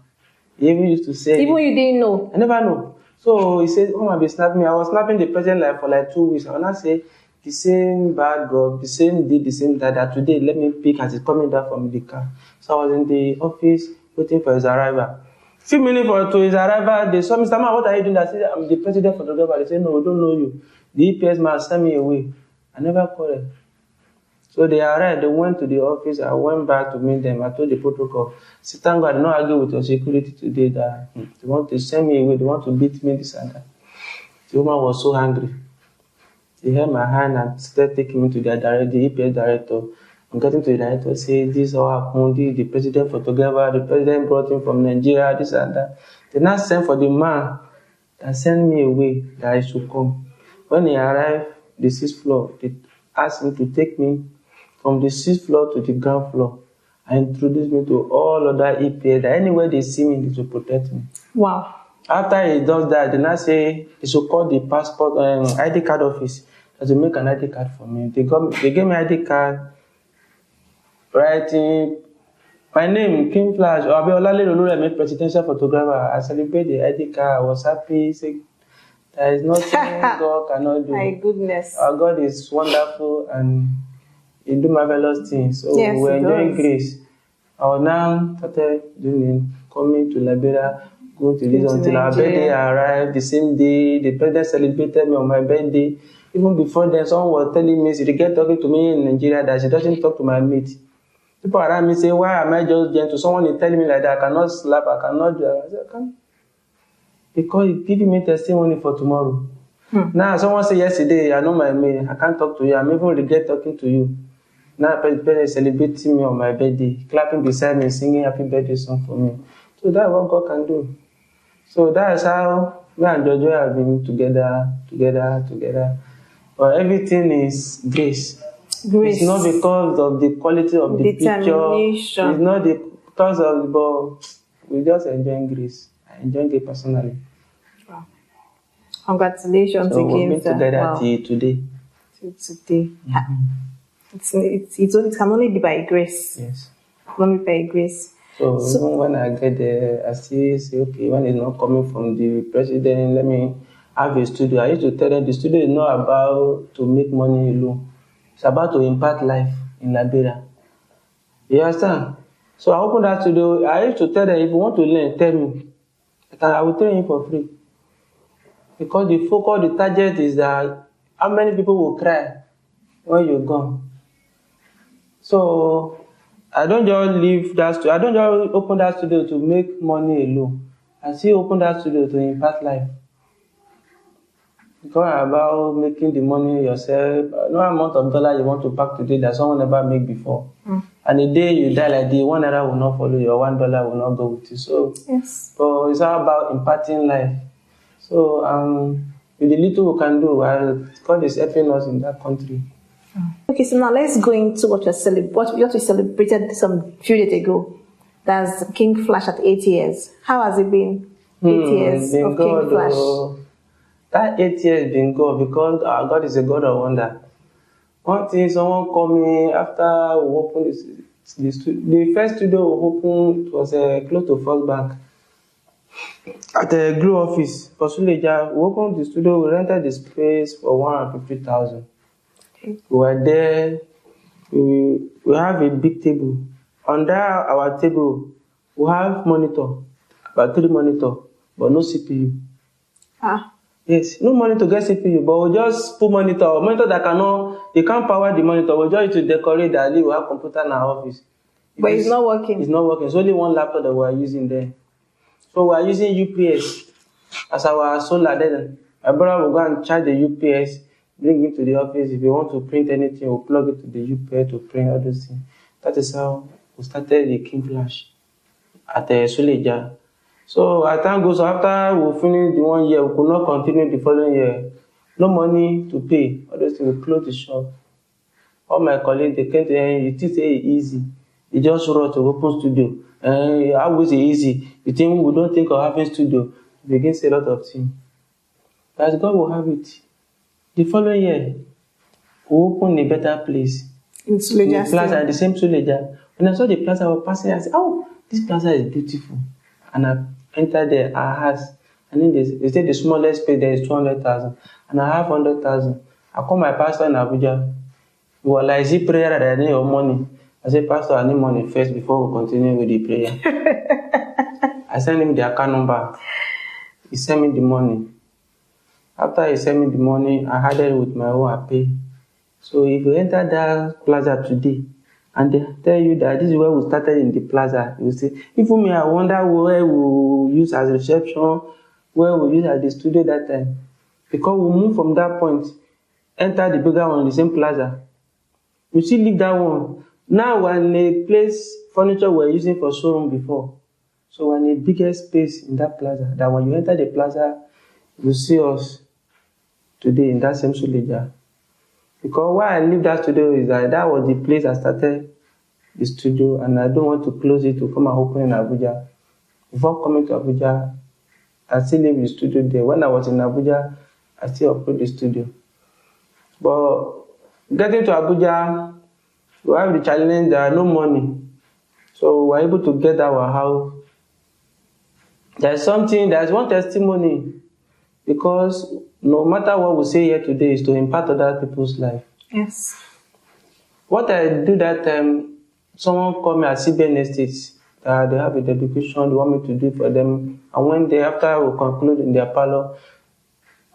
He even used to say... Even you didn't know? I never know. So he said, come and be snapping me. I was snapping the president for 2 weeks. I will not say, the same bad girl, the same did, the same that today, let me pick as he's coming down from the car. So I was in the office waiting for his arrival. Few minutes to his arrival, they saw, Mr. Man, what are you doing? I said, I'm the president photographer. They said, no, we don't know you. The EPS man sent me away. I never called them. So they arrived, they went to the office. I went back to meet them. I told the protocol, say, thank God, I did not argue with your security today that they want to send me away, they want to beat me, this and that. The woman was so angry. They held my hand and started taking me to the EPS director. I'm getting to the director, say, this all happened, the president photographer, the president brought him from Nigeria, this and that. They now sent for the man that sent me away that I should come. When he arrived the 6th floor, they asked him to take me from the 6th floor to the ground floor and introduce me to all other EPS, that anywhere they see me, they should protect me. Wow. After he does that, they now say he should call the passport ID card office to make an ID card for me. They gave me ID card, writing my name, King Flash, or Olalere Oluremi, presidential photographer. I celebrate the ID card. I was happy. Say, there is nothing God cannot do. My goodness. Our God is wonderful and He do marvelous things. So yes, we're enjoying grace. I was now started coming to Liberia, going to this until our birthday arrived the same day. The president celebrated me on my birthday. Even before then, someone was telling me, she get talking to me in Nigeria that she doesn't talk to my mate. People around me say, why am I just gentle? Someone is telling me like that, I cannot slap, I cannot do. I said, I can't. Because it's giving me testimony for tomorrow. Now, someone said yesterday, I know my mate, I can't talk to you. I'm even regret talking to you. Now, the president is celebrating me on my birthday, clapping beside me, singing happy birthday song for me. So that's what God can do. So that's how me and Jojo have been together. But everything is grace. It's not because of the quality of the picture. It's not because of, but we just enjoying grace. I enjoy it personally. Wow. Congratulations so again. We've been together till today. It can only be by grace. Yes. Only by grace. So even when I get there, I still say, okay, when it's not coming from the president, let me have a studio. I used to tell them the studio is not about to make money alone. It's about to impact life in Liberia. You understand? So I opened that studio. I used to tell them, if you want to learn, tell me. I will train you for free. Because the focus, the target is that how many people will cry when you're gone. So I don't just leave that studio. I don't just open that studio to make money alone. I still open that studio to impact life. Because about making the money yourself, no amount of dollar you want to pack today that someone never made before. And the day you die like the $1 will not follow you, or $1 will not go with you. So yes. So it's all about impacting life. So with the little we can do, God is helping us in that country. Okay, so now let's go into what we celebrated some few days ago. That's King Flash at 8 years. How has it been? 8 years of King Flash. That 8 years been good because our God is a God of wonder. One thing, someone called me after we opened the first studio we opened was close to First Bank. At the Glue office for Suleja, we opened the studio, we rented the space for 150,000. We were there, we have a big table. Under our table, we have monitor, about 3 monitors, but no CPU. Yes, no money to get CPU, but we'll just put monitor that can't power the monitor. We'll just to decorate that we have computer in our office. But it's not working. It's not working. It's only one laptop that we're using there. So we're using UPS as our solar then. My brother will go and charge the UPS, bring it to the office. If you want to print anything, we'll plug it to the UPS to print all those things. That is how we started the King Flash at Suleja. So as time goes, after we finish the 1 year, we could not continue the following year. No money to pay. All those things, we closed the shop. All my colleagues, they came to me, you think it's easy. They just wrote to open studio. How is it easy? You think we don't think of having studio? We begin to say a lot of things. But God will have it. The following year, we opened a better place. In Suleja. Plaza, the same Suleja. When I saw the plaza, I was passing, I said, oh, this plaza is beautiful. And I entered there, I asked, and then they said the smallest space there is 200,000, and I have 100,000. I call my pastor in Abuja. He was like, is it prayer that I need your money? I said, Pastor, I need money first before we continue with the prayer. I sent him the account number. He sent me the money. After he sent me the money, I added it with my own pay. So if you enter that plaza today, and they tell you that this is where we started in the plaza, you say, even me, I wonder where we use as reception, where we use as the studio that time. Because we moved from that point, enter the bigger one in the same plaza. You still leave that one. Now we're in a place, furniture we're using for showroom before. So we're in a bigger space in that plaza. That when you enter the plaza, you see us today in that same Suleja. Because why I leave that studio is that was the place I started the studio, and I don't want to close it to come and open in Abuja. Before coming to Abuja, I still live in the studio there. When I was in Abuja, I still opened the studio. But getting to Abuja, we have the challenge, there are no money. So we were able to get our house. There's one testimony, because no matter what we say here today is to impact other people's life. Yes. What I do that time, someone called me at CBN Estates. They have a dedication they want me to do for them. And when after we conclude in their parlor,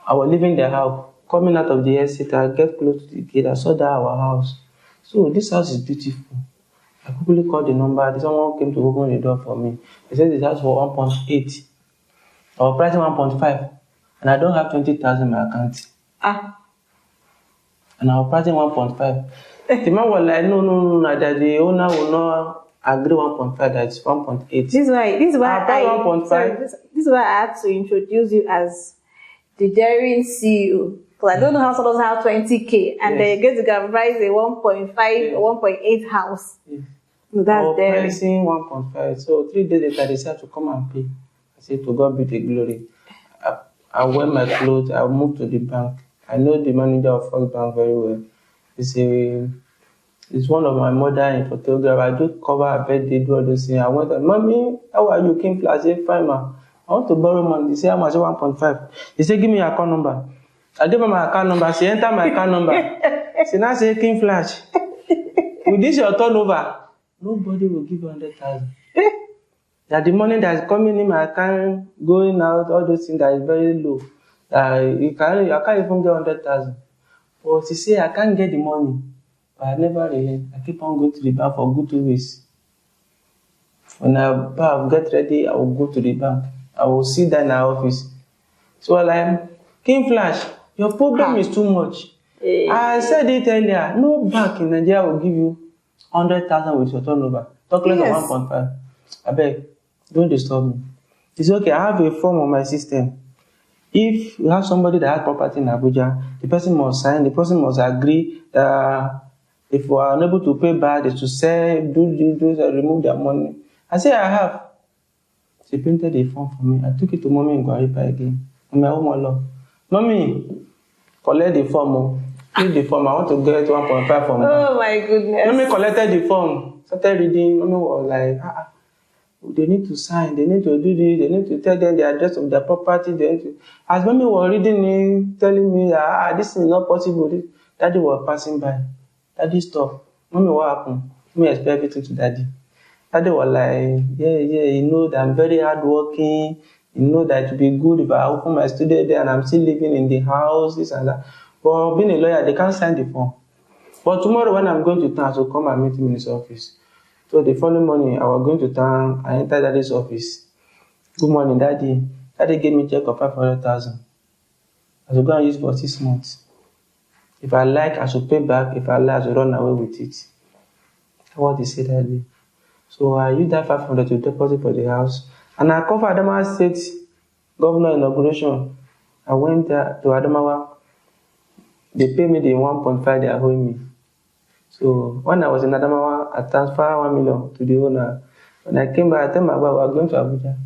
I was leaving their house. Coming out of the estate, I get close to the gate. I saw that our house. So this house is beautiful. I quickly called the number. Someone came to open the door for me. They said this house for 1.8. I was pricing 1.5. And I don't have 20,000 in my account. And I was pricing 1.5. The man was like, no, that the owner will not agree 1.5, that's 1.8. This is why this is why I had to introduce you as the daring CEO. Because I don't know how someone have 20K and they get to price a 1.5 or 1.8 house. Yes. No, that's daring. Pricing 1.5. So 3 days later, they said to come and pay. I said, to God be the glory. I wear my clothes, I moved to the bank. I know the manager of First Bank very well. It's one of my mother in photography. I do cover her birthday, do all those things. I went, Mommy, how are you? King Flash, I said, fine, ma. I want to borrow money. They say, how much? 1.5. He said, give me your account number. I gave her my account number. She entered my account number. She now say, King Flash, with this your turnover, nobody will give you 100,000. That the money that's coming in my account, going out, all those things that is very low. I can't even get 100,000. But she say, I can't get the money. But I never relent. I keep on going to the bank for good 2 weeks. When I get ready, I will go to the bank. I will sit down in our office. So I'm like, King Flash, your problem is too much. I said it earlier. No bank in Nigeria will give you 100,000 with your turnover. Talk less of 1.5. I beg, don't disturb me. It's okay. I have a form on my system. If you have somebody that has property in Abuja, the person must sign. The person must agree that if we are unable to pay back, they should sell, remove their money. I say I have. She printed a form for me. I took it to Mommy in Guaripa again. On my home law. Mommy, collect the form. Read the form. I want to get 1.5 from her. Oh my goodness. Mommy collected the form. Started reading. Mommy was like, they need to sign. They need to do this. They need to tell them the address of their property. They need to. As Mommy was reading me, telling me that this is not possible. Daddy was passing by. Daddy stopped. Mommy, what happened? Let me explain everything to Daddy. Daddy was like, you know that I'm very hardworking. You know that it would be good if I open my studio there and I'm still living in the house, this and that. But being a lawyer, they can't sign the form. But tomorrow when I'm going to town, so come and meet him in his office. So the following morning, I was going to town. I entered Daddy's office. Good morning, Daddy. Daddy gave me a check of 500,000. I should go and use it for 6 months. If I like, I should pay back. If I like, I should run away with it. That's what he said that day. So I used that 500 to deposit for the house. And I covered Adamawa State Governor inauguration. I went there to Adamawa. They paid me the 1.5 they are owing me. So when I was in Adamawa, I transferred 1 million to the owner. When I came back, I told my wife, we are going to Abuja.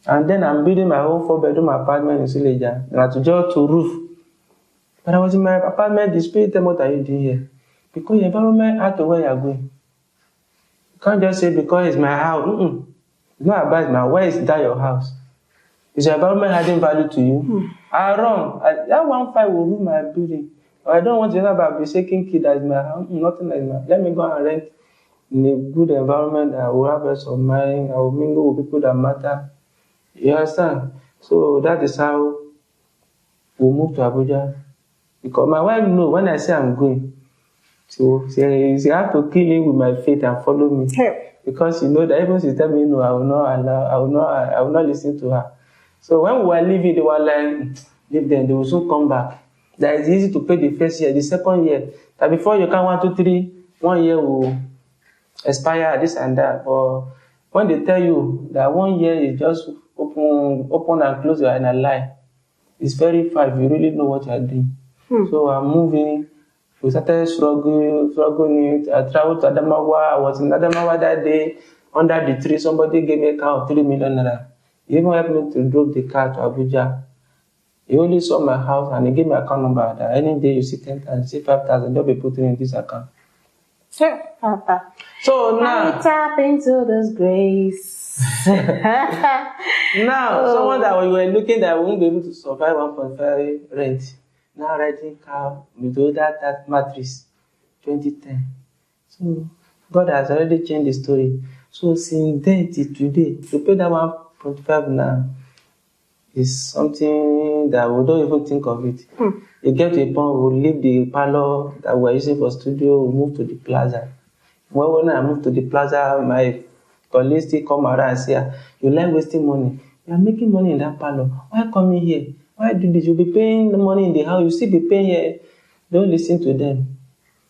And then I'm building my own 4-bedroom apartment in Suleja. And I had to just to roof. But I was in my apartment, the spirit tell me, what are you doing here? Because your environment out to where you are going. You can't just say because it's my house. It's not about my where is that your house? Is your environment adding value to you? I run. That 1.5 will rule my building. I don't want to know about the second kid that is my house. Nothing like that. Let me go and rent in a good environment that will have rest of mind. I will mingle with people that matter. You understand? So that is how we move to Abuja. Because my wife knows when I say I'm going, so she have to kill me with my faith and follow me. Because you know that even she tell me no, I will not listen to her. So when we were leaving, they were like, leave them, they will soon come back. That is easy to pay the first year, the second year. That before you can 1, 2, 3, 1 year will expire, this and that. But when they tell you that 1 year is just open and close your eye and a lie. It's very far if you really know what you're doing. So I'm moving. We started struggling. I traveled to Adamawa. I was in Adamawa that day. Under the tree, somebody gave me a car of 3 million naira. He even helped me to drop the car to Abuja. He only saw my house and he gave me an account number that any day you see 10,000, see 5,000, they'll be putting in this account. Sure, Papa. So now, I tap into this grace. now someone that we were looking that won't be able to survive 1.5 rent, now renting car with all that mattress, 2010. So God has already changed the story. So since then till today, to pay that 1.5 now is something that we don't even think of it. You get to a point we leave the parlor that we're using for studio, we move to the plaza. When I move to the plaza, my colleagues still come around and say, you like wasting money. You are making money in that parlor. Why come in here? Why do this? You'll be paying the money in the house. You still be paying here. Don't listen to them.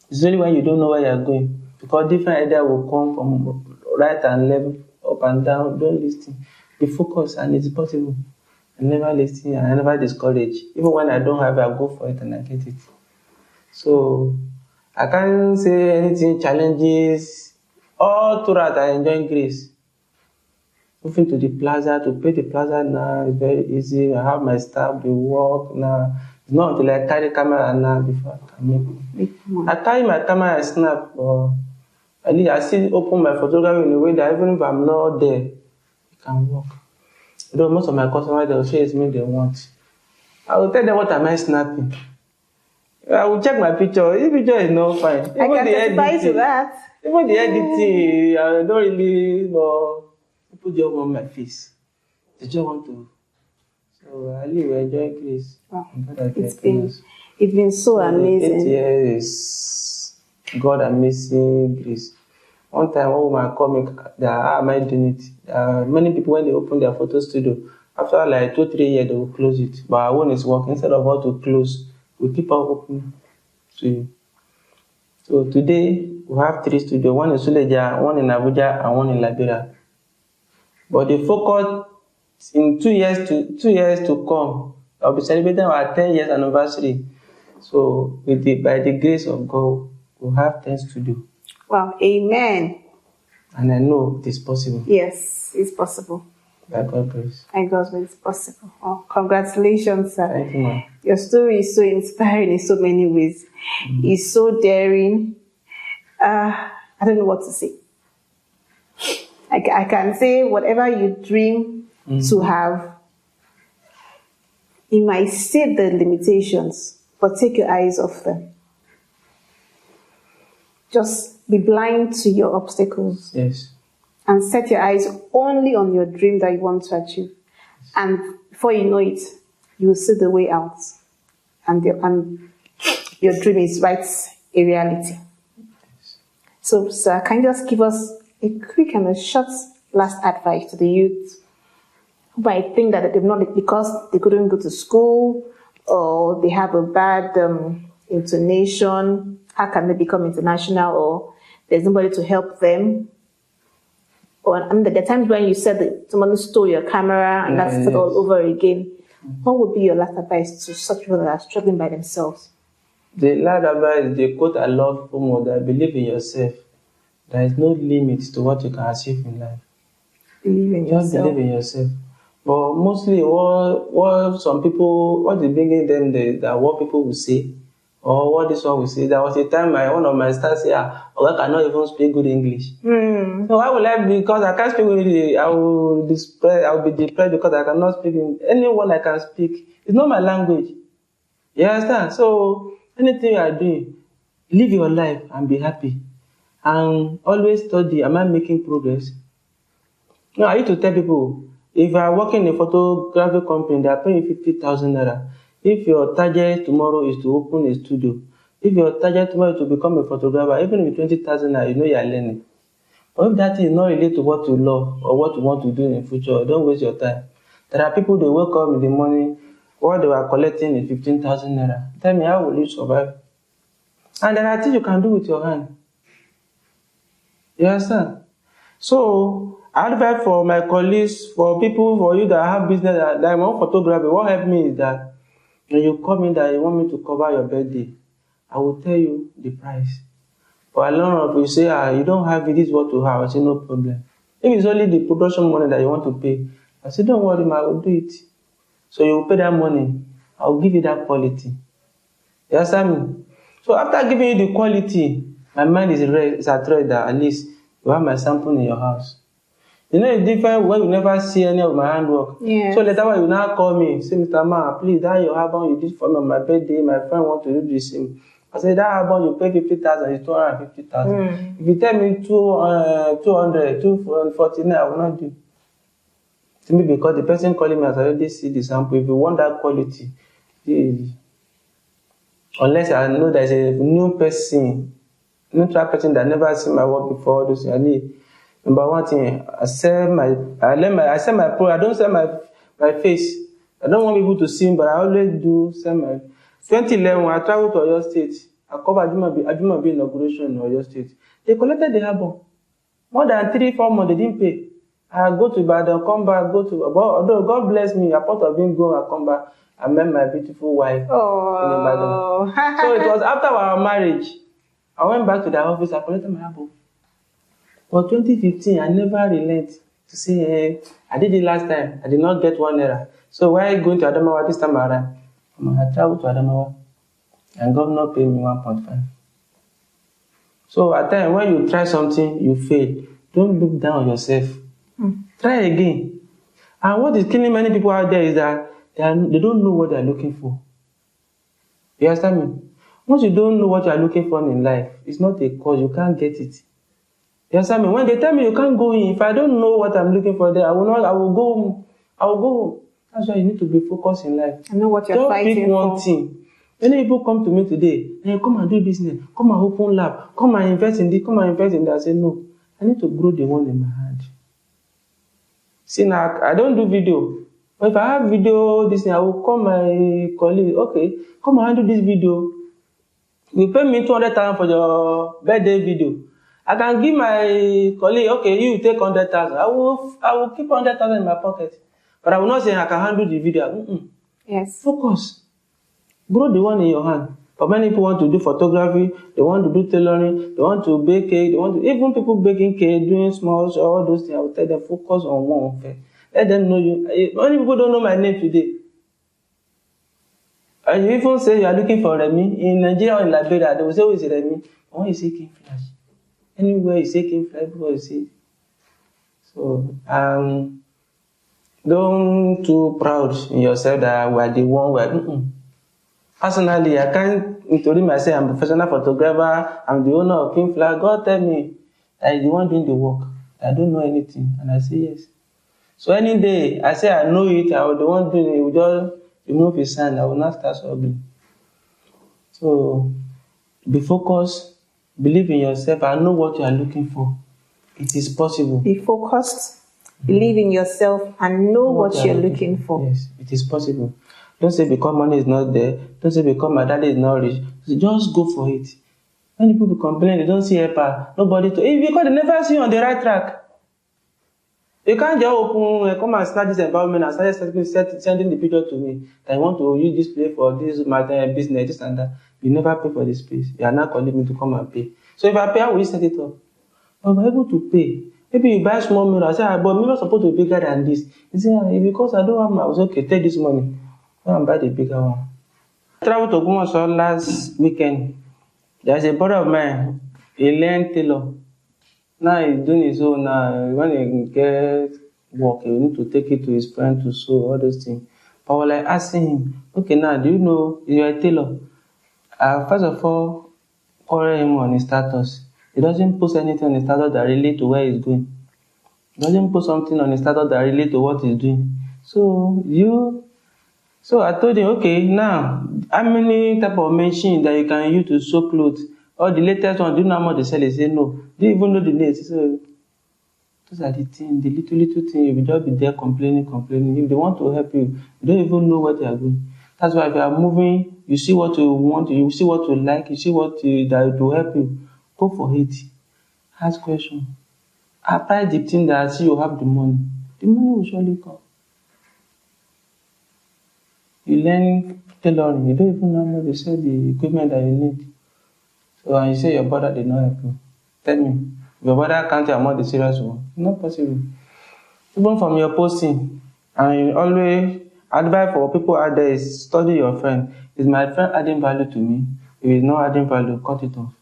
It's only when you don't know where you're going. Because different ideas will come from right and left, up and down. Don't listen. Be focused and it's possible. I never listen and I never discourage. Even when I don't have it, I go for it and I get it. So I can't say anything challenges. All throughout I enjoy grace. Moving to the plaza, to pay the plaza now is very easy. I have my staff, they work now. It's not until I carry camera now before I can make it. I carry my camera and snap, but at least I still open my photography in a way that even if I'm not there, it can work. Though most of my customers, they'll say it's me they want. I will tell them what am I snapping. I will check my picture. If picture is not fine. I can testify to that. Even the editing, I don't really know. People just want my face. They just want to. So I live enjoying grace. Wow. It's been so amazing. 8 years, God amazing grace. One time, one woman called me, how am I doing it? Many people, when they open their photo studio, after like 2-3 years, they will close it. But our one is working. Instead of us to close, we keep on open to you. So today, we have 3 studios. One in Suleja, one in Abuja, and one in Liberia. But the focus in 2 years to come, I'll be celebrating our 10 years anniversary. So by the grace of God, we'll have 10 studios. Wow, amen. And I know it is possible. Yes, it's possible. By God's grace. By God's grace, it's possible. Oh, congratulations, sir. Thank you, ma'am. Your story is so inspiring in so many ways. It's so daring. I don't know what to say. I can say whatever you dream to have, you might see the limitations, but take your eyes off them. Just be blind to your obstacles. Yes. And set your eyes only on your dream that you want to achieve. And before you know it, you will see the way out. And your dream is right a reality. So, sir, can you just give us a quick and a short last advice to the youth who might think that they've not, because they couldn't go to school or they have a bad intonation, how can they become international, or there's nobody to help them? Or there are times when you said that someone stole your camera and that's it all over again. What would be your last advice to such people that are struggling by themselves? The last advice, the quote I love from that believe in yourself. There is no limit to what you can achieve in life. Believe in Just yourself. believe in yourself. But mostly what some people, what is bringing them that what people will say, or what this one will say. There was a time one of my stars said, I cannot even speak good English. So why will I be, because I can't speak good English, I will be depressed because I cannot speak anyone I can speak. It's not my language. You understand? So anything you are doing, live your life and be happy. And always study, am I making progress? No, I used to tell people, if you are working in a photography company, they are paying 50,000 naira. If your target tomorrow is to open a studio, if your target tomorrow is to become a photographer, even with 20,000 naira, you know you are learning. But if that is not related to what you love or what you want to do in the future, don't waste your time. There are people, they wake up in the morning, what they were collecting is 15,000 naira. Tell me, how will you survive? And there are things you can do with your hand. You understand? So, I advise for my colleagues, for people, for you that have business, that want photography, what helped me is that When you call me that you want me to cover your birthday, I will tell you the price. But a lot of you say, you don't have it, this is what you have. I say, no problem. If it's only the production money that you want to pay, I say, don't worry, I will do it. So you will pay that money, I will give you that quality. You understand me? So after giving you the quality, my mind is at rest that at least you have my sample in your house. You know, it's different when you never see any of my handwork. Yeah. So later on, you now call me, say, Mr. Man, please, that your album you did for me on my birthday, my friend want to do the same. I say, that album you pay 50,000, it's 250,000. If you tell me 200, 249, I will not do. Simply because the person calling me has already seen the sample. If you want that quality, unless I know there's a new person, neutral person that never seen my work before, those I need. Number one thing, I sell my pro. I don't sell my face. I don't want people to see me, but I always do sell my. 2011, when I traveled to Oyo State, I covered Ajumabi inauguration in Oyo State. They collected the album. More than 3-4 months, they didn't pay. I go to Ibadan, come back, although God bless me, apart of being gone, I come back, I met my beautiful wife in Ibadan. So it was after our marriage, I went back to the office, I collected my album. For 2015, I never relent to say, I did it last time, I did not get 1 naira. So why going to Adamawa this time around? I traveled to Adamawa, and governor paid me 1.5. So at times, when you try something, you fail. Don't look down on yourself. Try again. And what is killing many people out there is that they don't know what they are looking for. You understand me? Once you don't know what you are looking for in life, it's not a cause, you can't get it. You understand me? When they tell me you can't go in, if I don't know what I'm looking for there, I will go home. That's why you need to be focused in life. I know what you're fighting for. Don't pick one thing. Many people come to me today, hey, come and do business, come and open lab, come and invest in this, come and invest in that. I say, no, I need to grow the one in my hand. See, now, I don't do video. But if I have video, I will call my colleague, okay, come and do this video. You pay me 200,000 for your birthday video. I can give my colleague, okay, you take 100,000. I will keep 100,000 in my pocket. But I will not say I can handle the video. Yes. Focus. Grow the one in your hand. But many people want to do photography, they want to do tailoring, they want to bake cake, even people baking cake, doing smalls, all those things, I will tell them focus on one thing. Let them know you. Many people don't know my name today. And you even say you are looking for Remi. In Nigeria or in Liberia, they will say, who is Remi? When you say King Flash. Anywhere you say King Flash, people will say. So, don't too proud in yourself that we are the one. Personally, I can't introduce myself. I'm a professional photographer. I'm the owner of King Flag. God tell me that I'm the one doing the work. I don't know anything. And I say yes. So any day, I say I know it. I will the one doing it. He will just remove his hand. I will not start struggling. So be focused. Believe in yourself. And know what you are looking for. It is possible. Be focused. Believe in yourself and know what you're looking for. Yes, it is possible. Don't say because money is not there. Don't say because my daddy is not rich. Just go for it. Many people complain they don't see helper. Nobody to. Because they never see you on the right track. You can't just open, come and start this environment and start sending the picture to me. That I want to use this place for this business, this and that. You never pay for this space. You are not calling me to come and pay. So if I pay, how will you set it up? But I'm able to pay. Maybe you buy small mirror. I say, but mirror is supposed to be bigger than this. You say, because I don't have my, I was okay, take this money. Go and buy the bigger one. I traveled to Gumaso last weekend. There's a brother of mine, he learned tailor. Now he's doing his own. When he gets work, he need to take it to his friend to sew, all those things. But I was like asking him, okay, now, do you know you're a tailor? First of all, quarrel him on his status. He doesn't post anything on his status that relate to where he's going. He doesn't post something on his status that relate to what he's doing. So I told him, okay, now, how many type of machine that you can use to sew clothes? Or the latest one, do you know how much they sell? He said, no. Do you even know the names? So those are the things, the little things. You will just be there complaining. If they want to help you, you don't even know what they are doing. That's why if you are moving, you see what you want, you see what you like, you see what that will help you. Go for it. Ask questions. Apply the thing that I see you have the money. The money will surely come. You learn tailoring, you don't even know how much they sell the equipment that you need. So and you say your brother did not help you. Tell me, if your brother can't tell among the serious one, not possible. Even from your posting, and always advice for people out there is study your friend. Is my friend adding value to me? If he's not adding value, cut it off.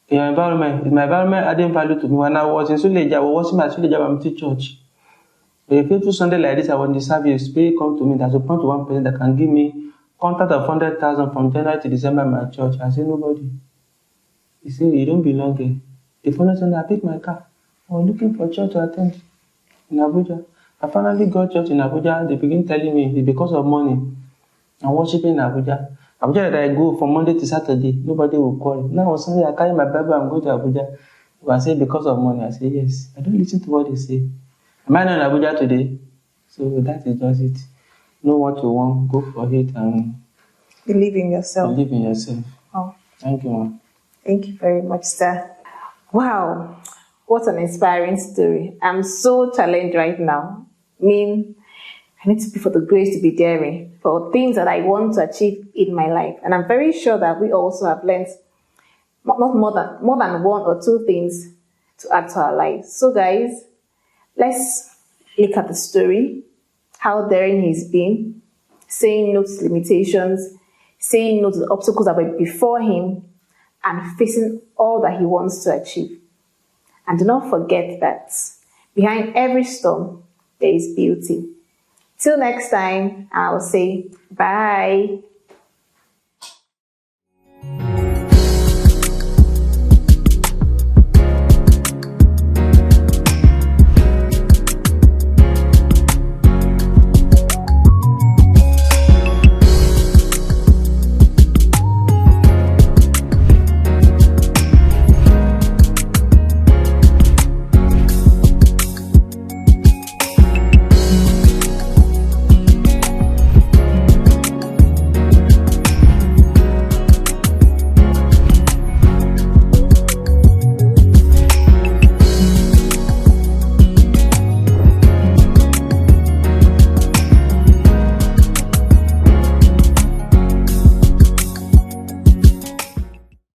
In your environment, is my environment adding value to me? When I was in Suleja, I was watching my Suleja Bamiti church. A faithful Sunday like this, I want the service. Spirit come to me. There's a point to one person that can give me contract of 100,000 from January to December in my church. I say nobody. He say you don't belong here. The following Sunday, I pick my car. I was looking for church to attend in Abuja. I finally got church in Abuja. They begin telling me it's because of money. I'm worshiping in Abuja. Abuja that I go from Monday to Saturday, nobody will call. Now on Sunday, I carry my Bible and go to Abuja. I say because of money. I say yes. I don't listen to what they say. Am I not in Abuja today? So that is just it. Know what you want, go for it, and Believe in yourself. believe in yourself. Oh, Thank you, ma'am. thank you very much, sir. Wow, what an inspiring story. I'm so challenged right now. I mean, I need to be for the grace to be daring for things that I want to achieve in my life. And I'm very sure that we also have learned not more than one or two things to add to our lives. So guys, let's look at the story, how daring he's been, saying no to limitations, saying no to the obstacles that were before him, and facing all that he wants to achieve. And do not forget that behind every storm, there is beauty. Till next time, I'll say bye.